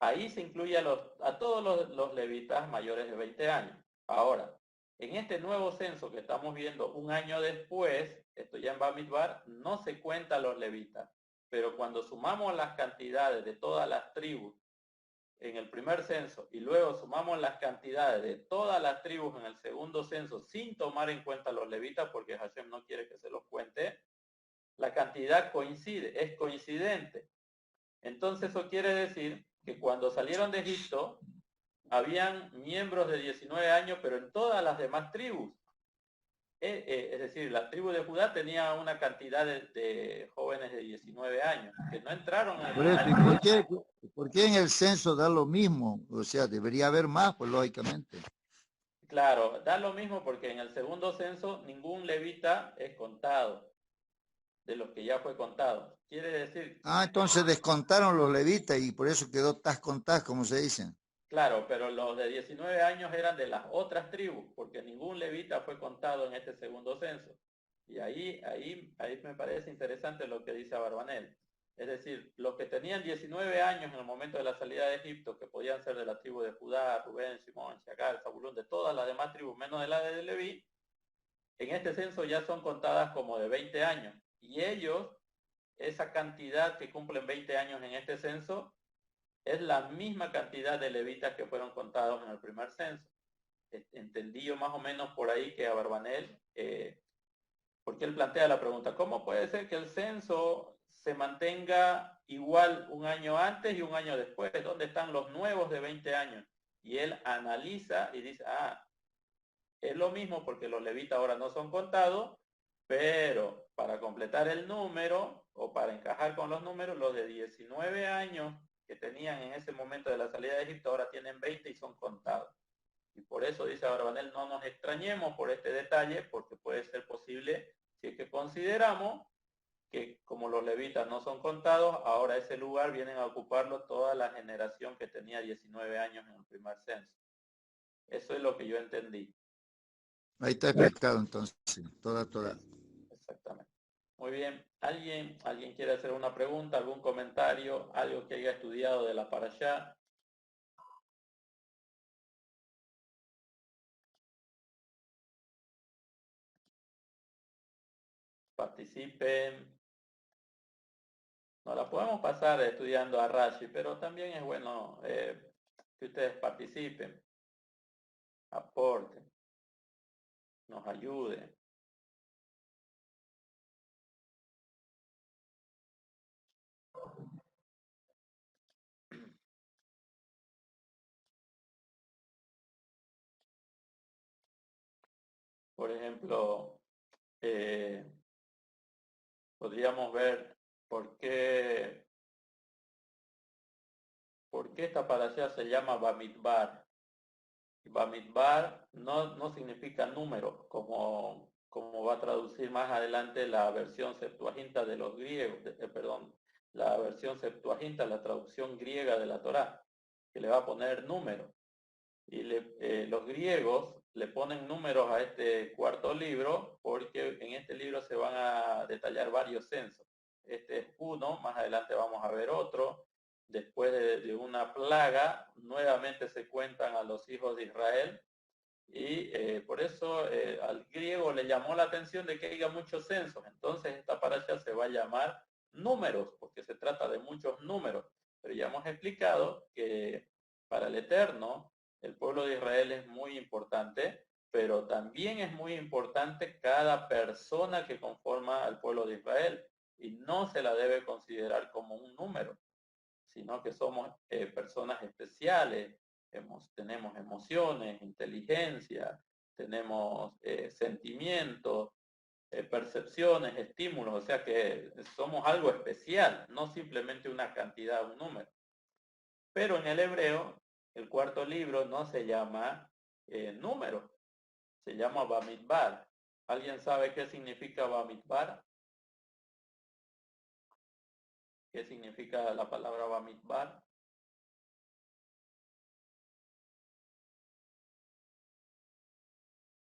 Ahí se incluye a todos los levitas mayores de 20 años. Ahora, en este nuevo censo que estamos viendo un año después, esto ya en Bamidbar, no se cuentan los levitas. Pero cuando sumamos las cantidades de todas las tribus en el primer censo y luego sumamos las cantidades de todas las tribus en el segundo censo sin tomar en cuenta los levitas, porque Hashem no quiere que se los cuente, la cantidad coincide, es coincidente. Entonces eso quiere decir que cuando salieron de Egipto, habían miembros de 19 años, pero en todas las demás tribus. Es decir, la tribu de Judá tenía una cantidad de jóvenes de 19 años, que no entraron en Por eso, ¿y por qué en el censo da lo mismo? O sea, debería haber más, pues lógicamente. Claro, da lo mismo porque en el segundo censo ningún levita es contado de los que ya fue contado. Quiere decir, Entonces descontaron los levitas y por eso quedó tas con tas, como se dicen. claro, pero los de 19 años eran de las otras tribus, porque ningún levita fue contado en este segundo censo. Y ahí me parece interesante lo que dice Barbanel. Es decir, los que tenían 19 años en el momento de la salida de Egipto, que podían ser de la tribu de Judá, Rubén, Simón, Shagar, Zabulón, de todas las demás tribus, menos de la de Leví, en este censo ya son contadas como de 20 años. Y ellos, esa cantidad que cumplen 20 años en este censo, es la misma cantidad de levitas que fueron contados en el primer censo. Entendí yo más o menos por ahí que a Barbanel, porque él plantea la pregunta, ¿cómo puede ser que el censo se mantenga igual un año antes y un año después? ¿Dónde están los nuevos de 20 años? Y él analiza y dice, es lo mismo porque los levitas ahora no son contados, pero para completar el número o para encajar con los números, los de 19 años que tenían en ese momento de la salida de Egipto ahora tienen 20 y son contados. Y por eso dice Barbanel, no nos extrañemos por este detalle, porque puede ser posible si es que consideramos que como los levitas no son contados, ahora ese lugar vienen a ocuparlo toda la generación que tenía 19 años en el primer censo. Eso es lo que yo entendí. Ahí está explicado entonces, toda. Exactamente. Muy bien. ¿Alguien quiere hacer una pregunta, algún comentario, algo que haya estudiado de la Parashá? Participen. No la podemos pasar estudiando a Rashi, pero también es bueno que ustedes participen, aporten, nos ayuden. Por ejemplo, podríamos ver por qué esta parasha se llama Bamidbar. Bamidbar no significa número, como va a traducir más adelante la versión Septuaginta de los griegos, la versión Septuaginta, la traducción griega de la Torá, que le va a poner número. Y los griegos le ponen números a este cuarto libro porque en este libro se van a detallar varios censos. Este es uno, más adelante vamos a ver otro. Después de una plaga, nuevamente se cuentan a los hijos de Israel. Y por eso al griego le llamó la atención de que haya muchos censos. Entonces esta parasha se va a llamar números, porque se trata de muchos números. Pero ya hemos explicado que para el Eterno, el pueblo de Israel es muy importante, pero también es muy importante cada persona que conforma al pueblo de Israel. Y no se la debe considerar como un número, sino que somos personas especiales, tenemos emociones, inteligencia, tenemos sentimientos, percepciones, estímulos, o sea que somos algo especial, no simplemente una cantidad, un número. Pero en el hebreo, el cuarto libro no se llama número, se llama Bamidbar. ¿Alguien sabe qué significa Bamidbar? ¿Qué significa la palabra Bamidbar?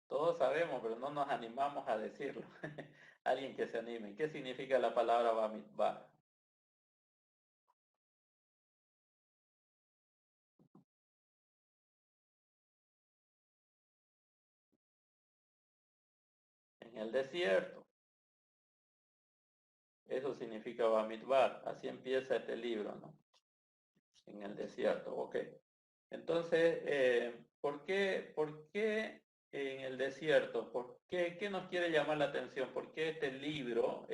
Todos sabemos, pero no nos animamos a decirlo. Alguien que se anime. ¿Qué significa la palabra Bamidbar? En el desierto. Eso significa Bamidbar. Así empieza este libro, ¿no? En el desierto, ok. Entonces, ¿por qué en el desierto? ¿Qué nos quiere llamar la atención? ¿Por qué este libro,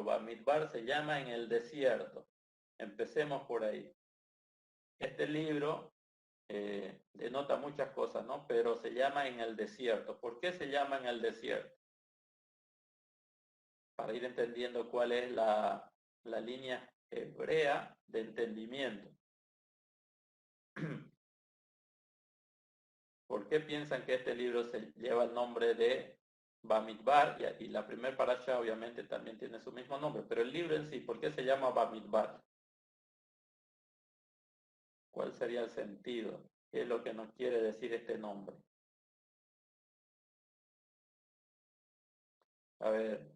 Bamidbar, se llama en el desierto? Empecemos por ahí. Este libro denota muchas cosas, ¿no? Pero se llama en el desierto. ¿Por qué se llama en el desierto? Para ir entendiendo cuál es la línea hebrea de entendimiento. ¿Por qué piensan que este libro se lleva el nombre de Bamidbar? Y la primer parasha obviamente también tiene su mismo nombre, pero el libro en sí, ¿por qué se llama Bamidbar? ¿Cuál sería el sentido? ¿Qué es lo que nos quiere decir este nombre? A ver,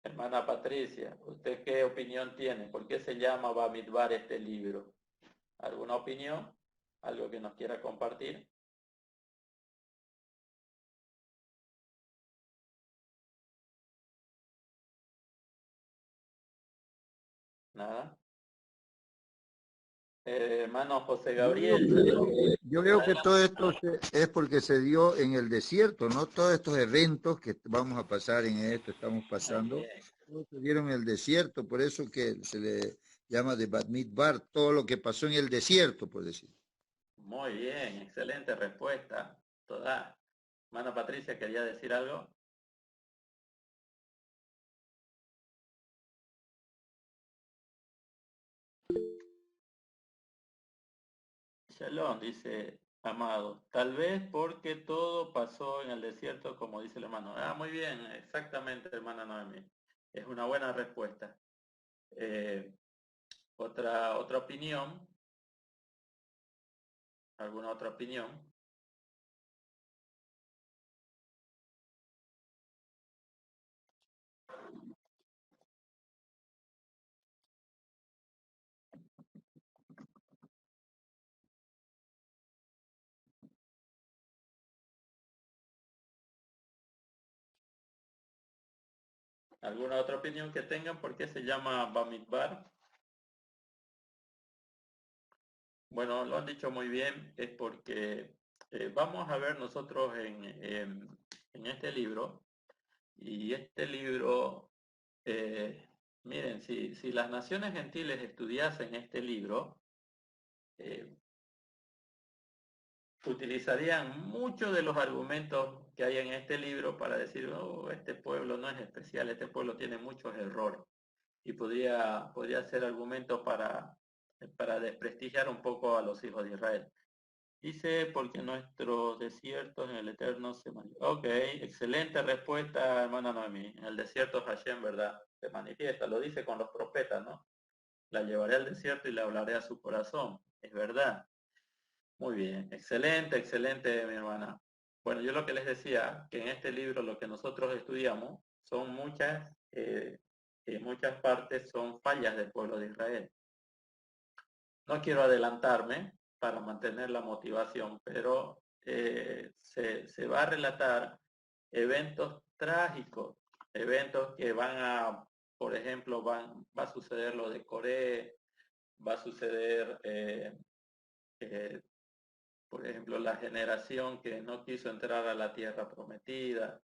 hermana Patricia, ¿usted qué opinión tiene? ¿Por qué se llama Bamidbar este libro? ¿Alguna opinión? ¿Algo que nos quiera compartir? Nada. Hermano José Gabriel. Yo veo que todo esto es porque se dio en el desierto, ¿no? Todos estos eventos que vamos a pasar en esto, estamos Muy pasando, bien, todos se dieron en el desierto, por eso que se le llama de Bat Midbar, todo lo que pasó en el desierto, por decir. muy bien, excelente respuesta. Toda. Hermana Patricia, ¿quería decir algo? Shalom, dice Amado. Tal vez porque todo pasó en el desierto, como dice el hermano. Ah, muy bien, exactamente, hermana Noemi. Es una buena respuesta. Otra opinión. ¿Alguna otra opinión? ¿Alguna otra opinión que tengan? ¿Por qué se llama Bamidbar? Bueno, lo han dicho muy bien, es porque vamos a ver nosotros en este libro, y este libro, miren, si las naciones gentiles estudiasen este libro, eh, utilizarían muchos de los argumentos que hay en este libro para decir, oh, este pueblo no es especial, este pueblo tiene muchos errores. Y podría ser argumento para desprestigiar un poco a los hijos de Israel. Dice, porque nuestros desiertos en el Eterno se manifiestan. Ok, excelente respuesta, hermana Noemi. En el desierto Hashem, ¿verdad? Se manifiesta, lo dice con los profetas, ¿no? La llevaré al desierto y le hablaré a su corazón. Es verdad. Muy bien, excelente, excelente, mi hermana. Bueno, yo lo que les decía, que en este libro lo que nosotros estudiamos son muchas partes son fallas del pueblo de Israel. No quiero adelantarme para mantener la motivación, pero se va a relatar eventos trágicos, eventos que por ejemplo, va a suceder lo de Corea, va a suceder, por ejemplo, la generación que no quiso entrar a la tierra prometida,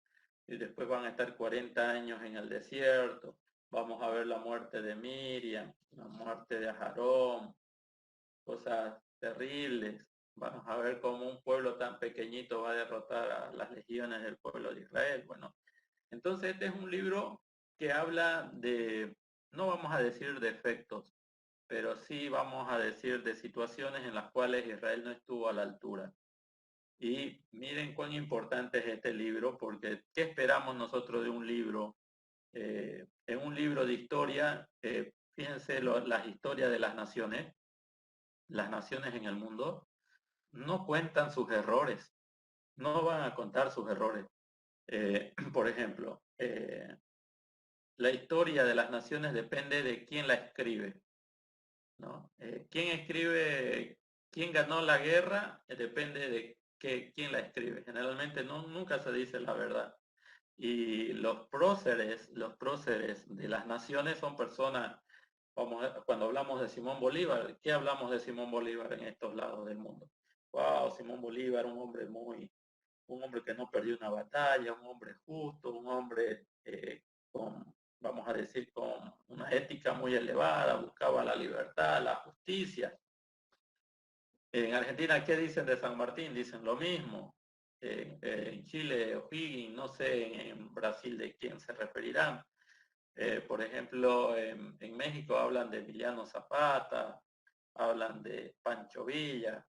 y después van a estar 40 años en el desierto. Vamos a ver la muerte de Miriam, la muerte de Aarón, cosas terribles. Vamos a ver cómo un pueblo tan pequeñito va a derrotar a las legiones del pueblo de Israel. Bueno, Entonces este es un libro que habla de, no vamos a decir defectos, pero sí vamos a decir de situaciones en las cuales Israel no estuvo a la altura. Y miren cuán importante es este libro, porque ¿qué esperamos nosotros de un libro? En un libro de historia, fíjense las historias de las naciones en el mundo, no cuentan sus errores, no van a contar sus errores. Por ejemplo, la historia de las naciones depende de quién la escribe, ¿no? Quién ganó la guerra, depende de quién la escribe. Generalmente nunca se dice la verdad. Y los próceres de las naciones son personas, cuando hablamos de Simón Bolívar, ¿qué hablamos de Simón Bolívar en estos lados del mundo? Wow, Simón Bolívar, un hombre que no perdió una batalla, un hombre justo, un hombre con, vamos a decir, con una ética muy elevada, buscaba la libertad, la justicia. En Argentina, ¿qué dicen de San Martín? Dicen lo mismo. En Chile, O'Higgins, no sé en Brasil de quién se referirán. Por ejemplo, en México hablan de Emiliano Zapata, hablan de Pancho Villa,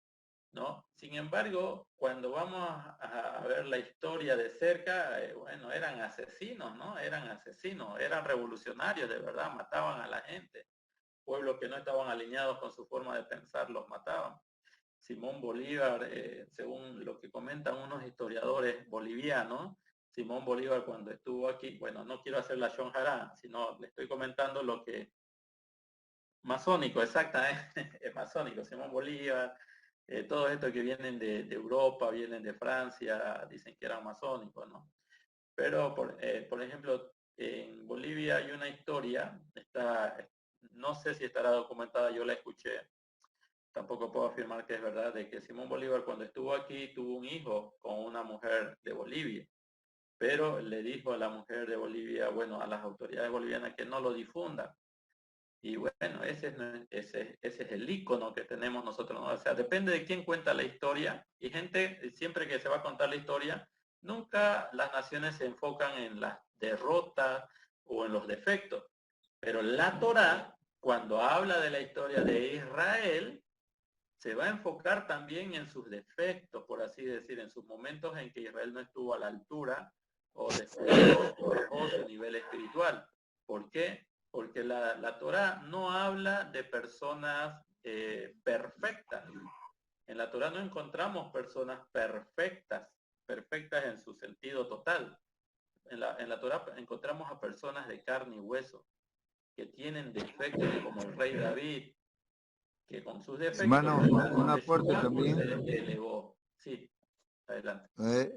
¿no? Sin embargo, cuando vamos a ver la historia de cerca, bueno, eran asesinos, ¿no? Eran asesinos, eran revolucionarios, de verdad, mataban a la gente. Pueblos que no estaban alineados con su forma de pensar los mataban. Simón Bolívar, según lo que comentan unos historiadores bolivianos, Simón Bolívar cuando estuvo aquí, bueno, no quiero hacer la John Harán, sino le estoy comentando lo que masónico, exactamente, masónico, Simón Bolívar, todos estos que vienen de Europa, vienen de Francia, dicen que eran masónicos, ¿no? Pero, por ejemplo, en Bolivia hay una historia, no sé si estará documentada, yo la escuché, tampoco puedo afirmar que es verdad, de que Simón Bolívar cuando estuvo aquí tuvo un hijo con una mujer de Bolivia, pero le dijo a la mujer de Bolivia, bueno, a las autoridades bolivianas que no lo difundan. Y bueno, ese es el icono que tenemos nosotros, ¿no? O sea, depende de quién cuenta la historia. Y gente, siempre que se va a contar la historia, nunca las naciones se enfocan en las derrotas o en los defectos. Pero la Torá, cuando habla de la historia de Israel, se va a enfocar también en sus defectos, por así decir, en sus momentos en que Israel no estuvo a la altura o despejó su nivel espiritual. ¿Por qué? Porque la Torah no habla de personas perfectas. En la Torah no encontramos personas perfectas en su sentido total. En la Torah encontramos a personas de carne y hueso, que tienen defectos como el rey David, que con sus defectos, Hermano, pero un donde su aporte cuerpo también. se elevó. Sí, adelante.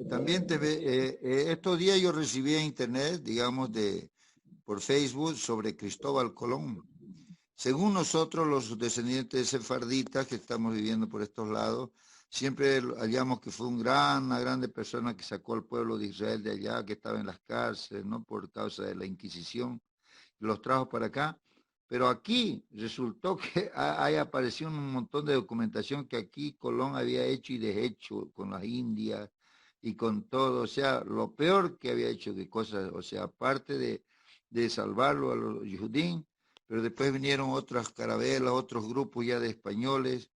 También estos días yo recibí en internet, digamos, por Facebook sobre Cristóbal Colón. Según nosotros, los descendientes sefarditas que estamos viviendo por estos lados, siempre hallamos que fue una grande persona que sacó al pueblo de Israel de allá, que estaba en las cárceles, ¿no? Por causa de la Inquisición, los trajo para acá. Pero aquí resultó que hay apareció un montón de documentación que aquí Colón había hecho y deshecho con las Indias y con todo, o sea, lo peor que había hecho de cosas, o sea, aparte de salvarlo a los judíos, pero después vinieron otras carabelas, otros grupos ya de españoles,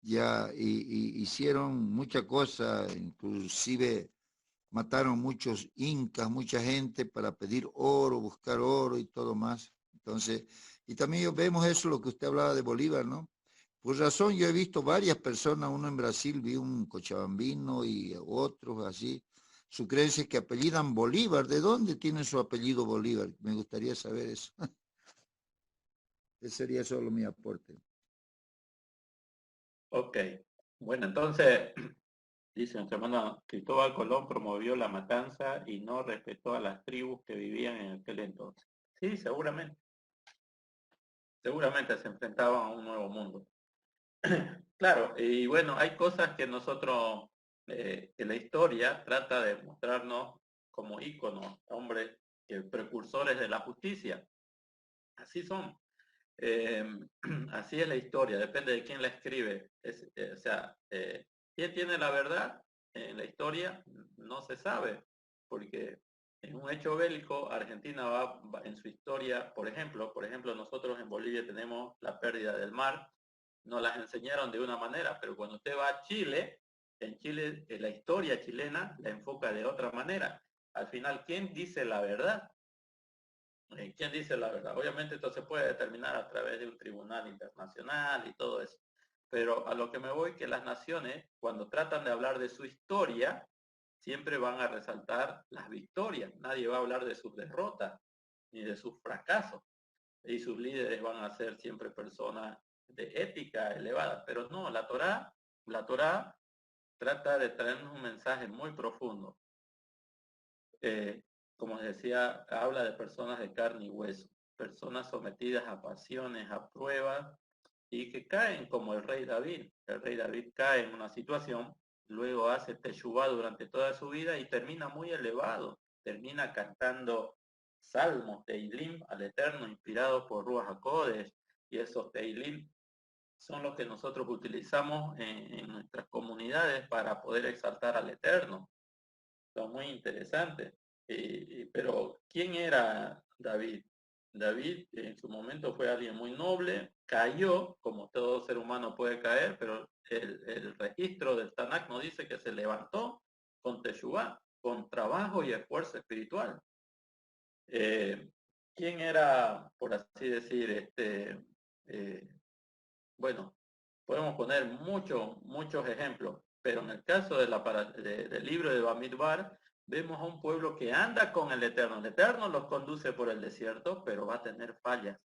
ya y hicieron mucha cosa, inclusive mataron muchos incas, mucha gente para pedir oro, buscar oro y todo más. Entonces, y también vemos eso, lo que usted hablaba de Bolívar, ¿no? Por razón, yo he visto varias personas, uno en Brasil, vi un cochabambino y otros así, su creencia es que apellidan Bolívar. ¿De dónde tienen su apellido Bolívar? Me gustaría saber eso. Ese sería solo mi aporte. Ok. Bueno, entonces, dice nuestro hermano, Cristóbal Colón promovió la matanza y no respetó a las tribus que vivían en aquel entonces. Sí, seguramente. Seguramente se enfrentaban a un nuevo mundo. Claro, y bueno, hay cosas que nosotros, que la historia trata de mostrarnos como íconos, hombres, precursores de la justicia. Así son. Eh, así es la historia, depende de quién la escribe. O sea, ¿quién tiene la verdad en la historia? No se sabe, porque En un hecho bélico, Argentina va en su historia, por ejemplo, nosotros en Bolivia tenemos la pérdida del mar, nos las enseñaron de una manera, pero cuando usted va a Chile, en Chile la historia chilena la enfoca de otra manera. Al final, ¿quién dice la verdad? ¿Quién dice la verdad? Obviamente esto se puede determinar a través de un tribunal internacional y todo eso. Pero a lo que me voy, que las naciones, cuando tratan de hablar de su historia, siempre van a resaltar las victorias. Nadie va a hablar de sus derrotas ni de sus fracasos. Y sus líderes van a ser siempre personas de ética elevada. Pero no, la Torá trata de traernos un mensaje muy profundo. Como decía, habla de personas de carne y hueso, personas sometidas a pasiones, a pruebas, y que caen como el rey David. El rey David cae en una situación, luego hace teshuvá durante toda su vida y termina muy elevado, termina cantando salmos, teilim al Eterno, inspirados por Ruach HaKodesh, y esos teilim son los que nosotros utilizamos en nuestras comunidades para poder exaltar al Eterno. Son muy interesantes. Pero, ¿quién era David? David en su momento fue alguien muy noble, cayó, como todo ser humano puede caer, pero el registro del Tanakh nos dice que se levantó con teshuvá, con trabajo y esfuerzo espiritual. ¿Quién era, por así decir, bueno, podemos poner muchos ejemplos, pero en el caso del libro de Bamidbar, vemos a un pueblo que anda con el Eterno. El Eterno los conduce por el desierto, pero va a tener fallas.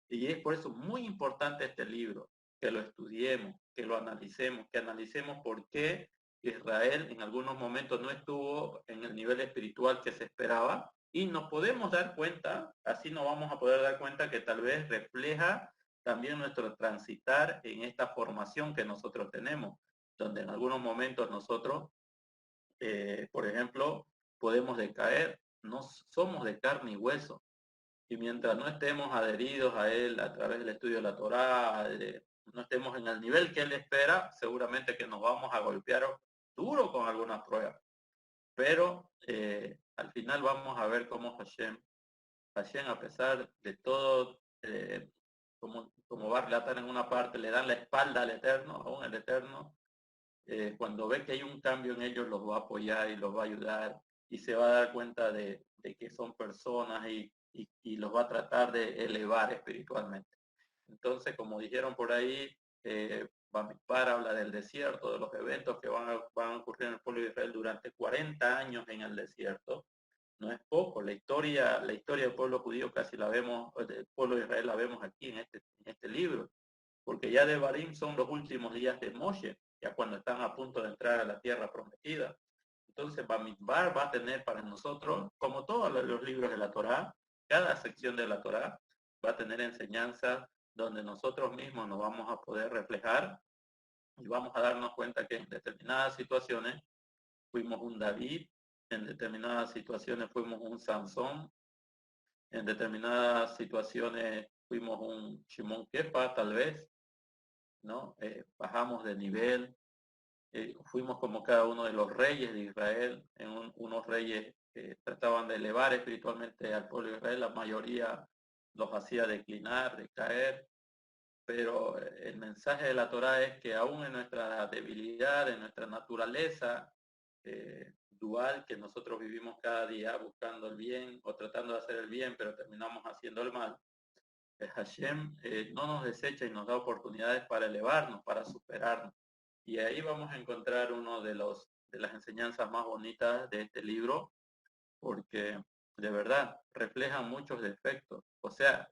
Y es por eso muy importante este libro, que lo estudiemos, que lo analicemos, que analicemos por qué Israel en algunos momentos no estuvo en el nivel espiritual que se esperaba. Y nos podemos dar cuenta, así nos vamos a poder dar cuenta que tal vez refleja también nuestro transitar en esta formación que nosotros tenemos, donde en algunos momentos nosotros, por ejemplo, podemos decaer, no somos de carne y hueso, y mientras no estemos adheridos a Él a través del estudio de la Torá, no estemos en el nivel que Él espera, seguramente que nos vamos a golpear duro con algunas pruebas. Pero al final vamos a ver cómo Hashem, a pesar de todo, como va a relatar en una parte, le dan la espalda al Eterno, aún el Eterno, cuando ve que hay un cambio en ellos, los va a apoyar y los va a ayudar y se va a dar cuenta de que son personas y los va a tratar de elevar espiritualmente. Entonces, como dijeron por ahí, Bamidbar habla del desierto, de los eventos que van a ocurrir en el pueblo de Israel durante 40 años en el desierto. No es poco, la historia del pueblo judío casi la vemos, del pueblo de Israel la vemos aquí en este libro, porque ya de Barim son los últimos días de Moshe, ya cuando están a punto de entrar a la tierra prometida. Entonces Bamidbar va a tener para nosotros, como todos los libros de la Torá, cada sección de la Torá va a tener enseñanzas donde nosotros mismos nos vamos a poder reflejar y vamos a darnos cuenta que en determinadas situaciones fuimos un David, en determinadas situaciones fuimos un Sansón, en determinadas situaciones fuimos un Shimon Kefa tal vez, ¿no? Bajamos de nivel, fuimos como cada uno de los reyes de Israel, unos reyes que trataban de elevar espiritualmente al pueblo de Israel, la mayoría los hacía declinar, decaer, pero el mensaje de la Torá es que aún en nuestra debilidad, en nuestra naturaleza dual, que nosotros vivimos cada día buscando el bien o tratando de hacer el bien, pero terminamos haciendo el mal, Hashem no nos desecha y nos da oportunidades para elevarnos, para superarnos. Y ahí vamos a encontrar uno de las enseñanzas más bonitas de este libro, porque de verdad reflejan muchos defectos. O sea,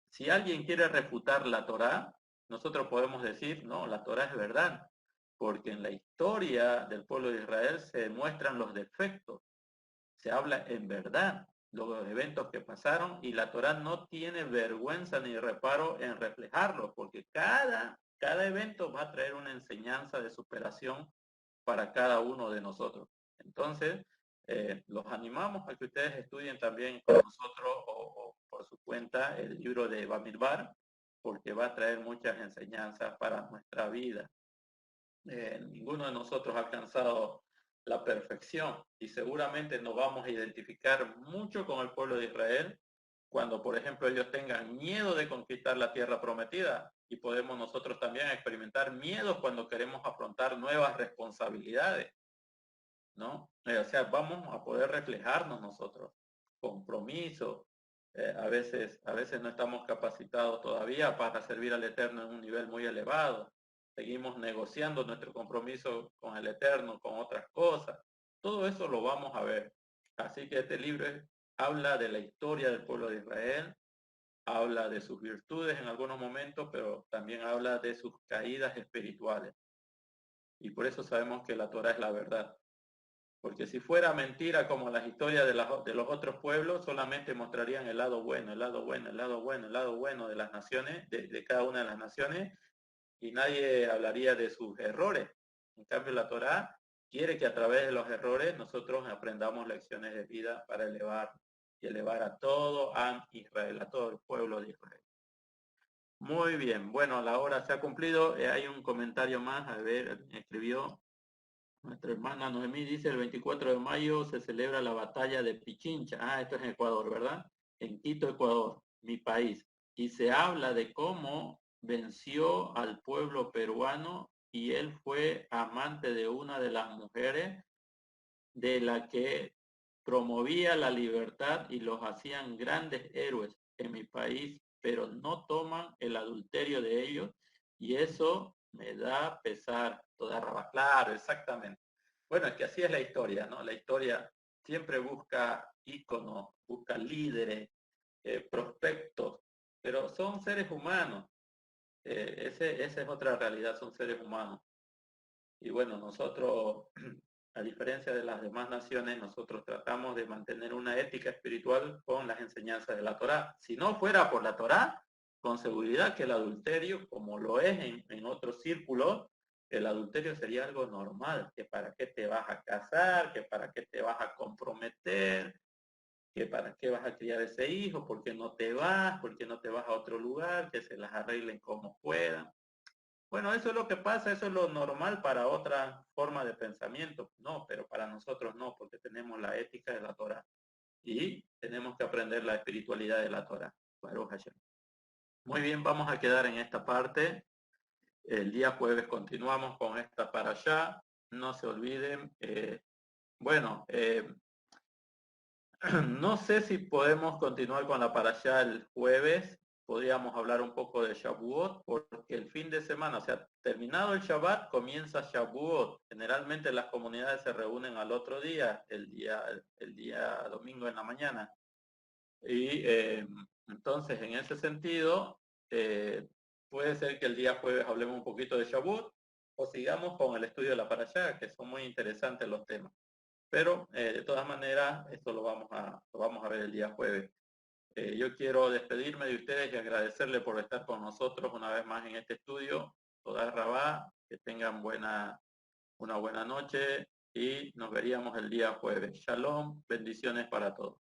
si alguien quiere refutar la Torá, nosotros podemos decir, no, la Torá es verdad, porque en la historia del pueblo de Israel se demuestran los defectos, se habla en verdad los eventos que pasaron y la Torá no tiene vergüenza ni reparo en reflejarlo, porque cada evento va a traer una enseñanza de superación para cada uno de nosotros. Entonces, los animamos a que ustedes estudien también con nosotros o por su cuenta el libro de Bamidbar, porque va a traer muchas enseñanzas para nuestra vida. Ninguno de nosotros ha alcanzado la perfección. Y seguramente nos vamos a identificar mucho con el pueblo de Israel cuando, por ejemplo, ellos tengan miedo de conquistar la tierra prometida, y podemos nosotros también experimentar miedo cuando queremos afrontar nuevas responsabilidades, ¿no? O sea, vamos a poder reflejarnos nosotros, compromiso. A veces no estamos capacitados todavía para servir al Eterno en un nivel muy elevado. Seguimos negociando nuestro compromiso con el Eterno, con otras cosas. Todo eso lo vamos a ver. Así que este libro habla de la historia del pueblo de Israel, habla de sus virtudes en algunos momentos, pero también habla de sus caídas espirituales. Y por eso sabemos que la Torah es la verdad. Porque si fuera mentira como las historias de los otros pueblos, solamente mostrarían el lado bueno, el lado bueno, el lado bueno, el lado bueno de las naciones, de cada una de las naciones, y nadie hablaría de sus errores. En cambio, la Torá quiere que a través de los errores nosotros aprendamos lecciones de vida para elevar y elevar a todo Am Israel, a todo el pueblo de Israel. Muy bien, bueno, la hora se ha cumplido. Hay un comentario más, a ver, escribió nuestra hermana Noemí, dice, el 24 de mayo se celebra la batalla de Pichincha. Ah, esto es en Ecuador, ¿verdad? En Quito, Ecuador, mi país. Y se habla de cómo venció al pueblo peruano y él fue amante de una de las mujeres de la que promovía la libertad y los hacían grandes héroes en mi país, pero no toman el adulterio de ellos y eso me da pesar. Claro, exactamente. Bueno, es que así es la historia, ¿no? La historia siempre busca íconos, busca líderes, prospectos, pero son seres humanos. Esa es otra realidad, son seres humanos. Y bueno, nosotros, a diferencia de las demás naciones, nosotros tratamos de mantener una ética espiritual con las enseñanzas de la Torá. Si no fuera por la Torá, con seguridad que el adulterio, como lo es en otros círculos, el adulterio sería algo normal, que para qué te vas a casar, que para qué te vas a comprometer, que para qué vas a criar ese hijo, por qué no te vas, por qué no te vas a otro lugar, que se las arreglen como puedan. Bueno, eso es lo que pasa, eso es lo normal para otra forma de pensamiento. No, pero para nosotros no, porque tenemos la ética de la Torah y tenemos que aprender la espiritualidad de la Torah. Baruch Hashem. Muy bien, vamos a quedar en esta parte. El día jueves continuamos con esta para allá. No se olviden. No sé si podemos continuar con la para allá el jueves. Podríamos hablar un poco de Shavuot, porque el fin de semana, o sea, terminado el Shabbat, comienza Shavuot. Generalmente las comunidades se reúnen al otro día, el día domingo en la mañana. Y entonces, en ese sentido, puede ser que el día jueves hablemos un poquito de Shavuot o sigamos con el estudio de la parashá, que son muy interesantes los temas. Pero de todas maneras, esto lo vamos a ver el día jueves. Yo quiero despedirme de ustedes y agradecerle por estar con nosotros una vez más en este estudio. Toda Rabá, que tengan una buena noche y nos veríamos el día jueves. Shalom, bendiciones para todos.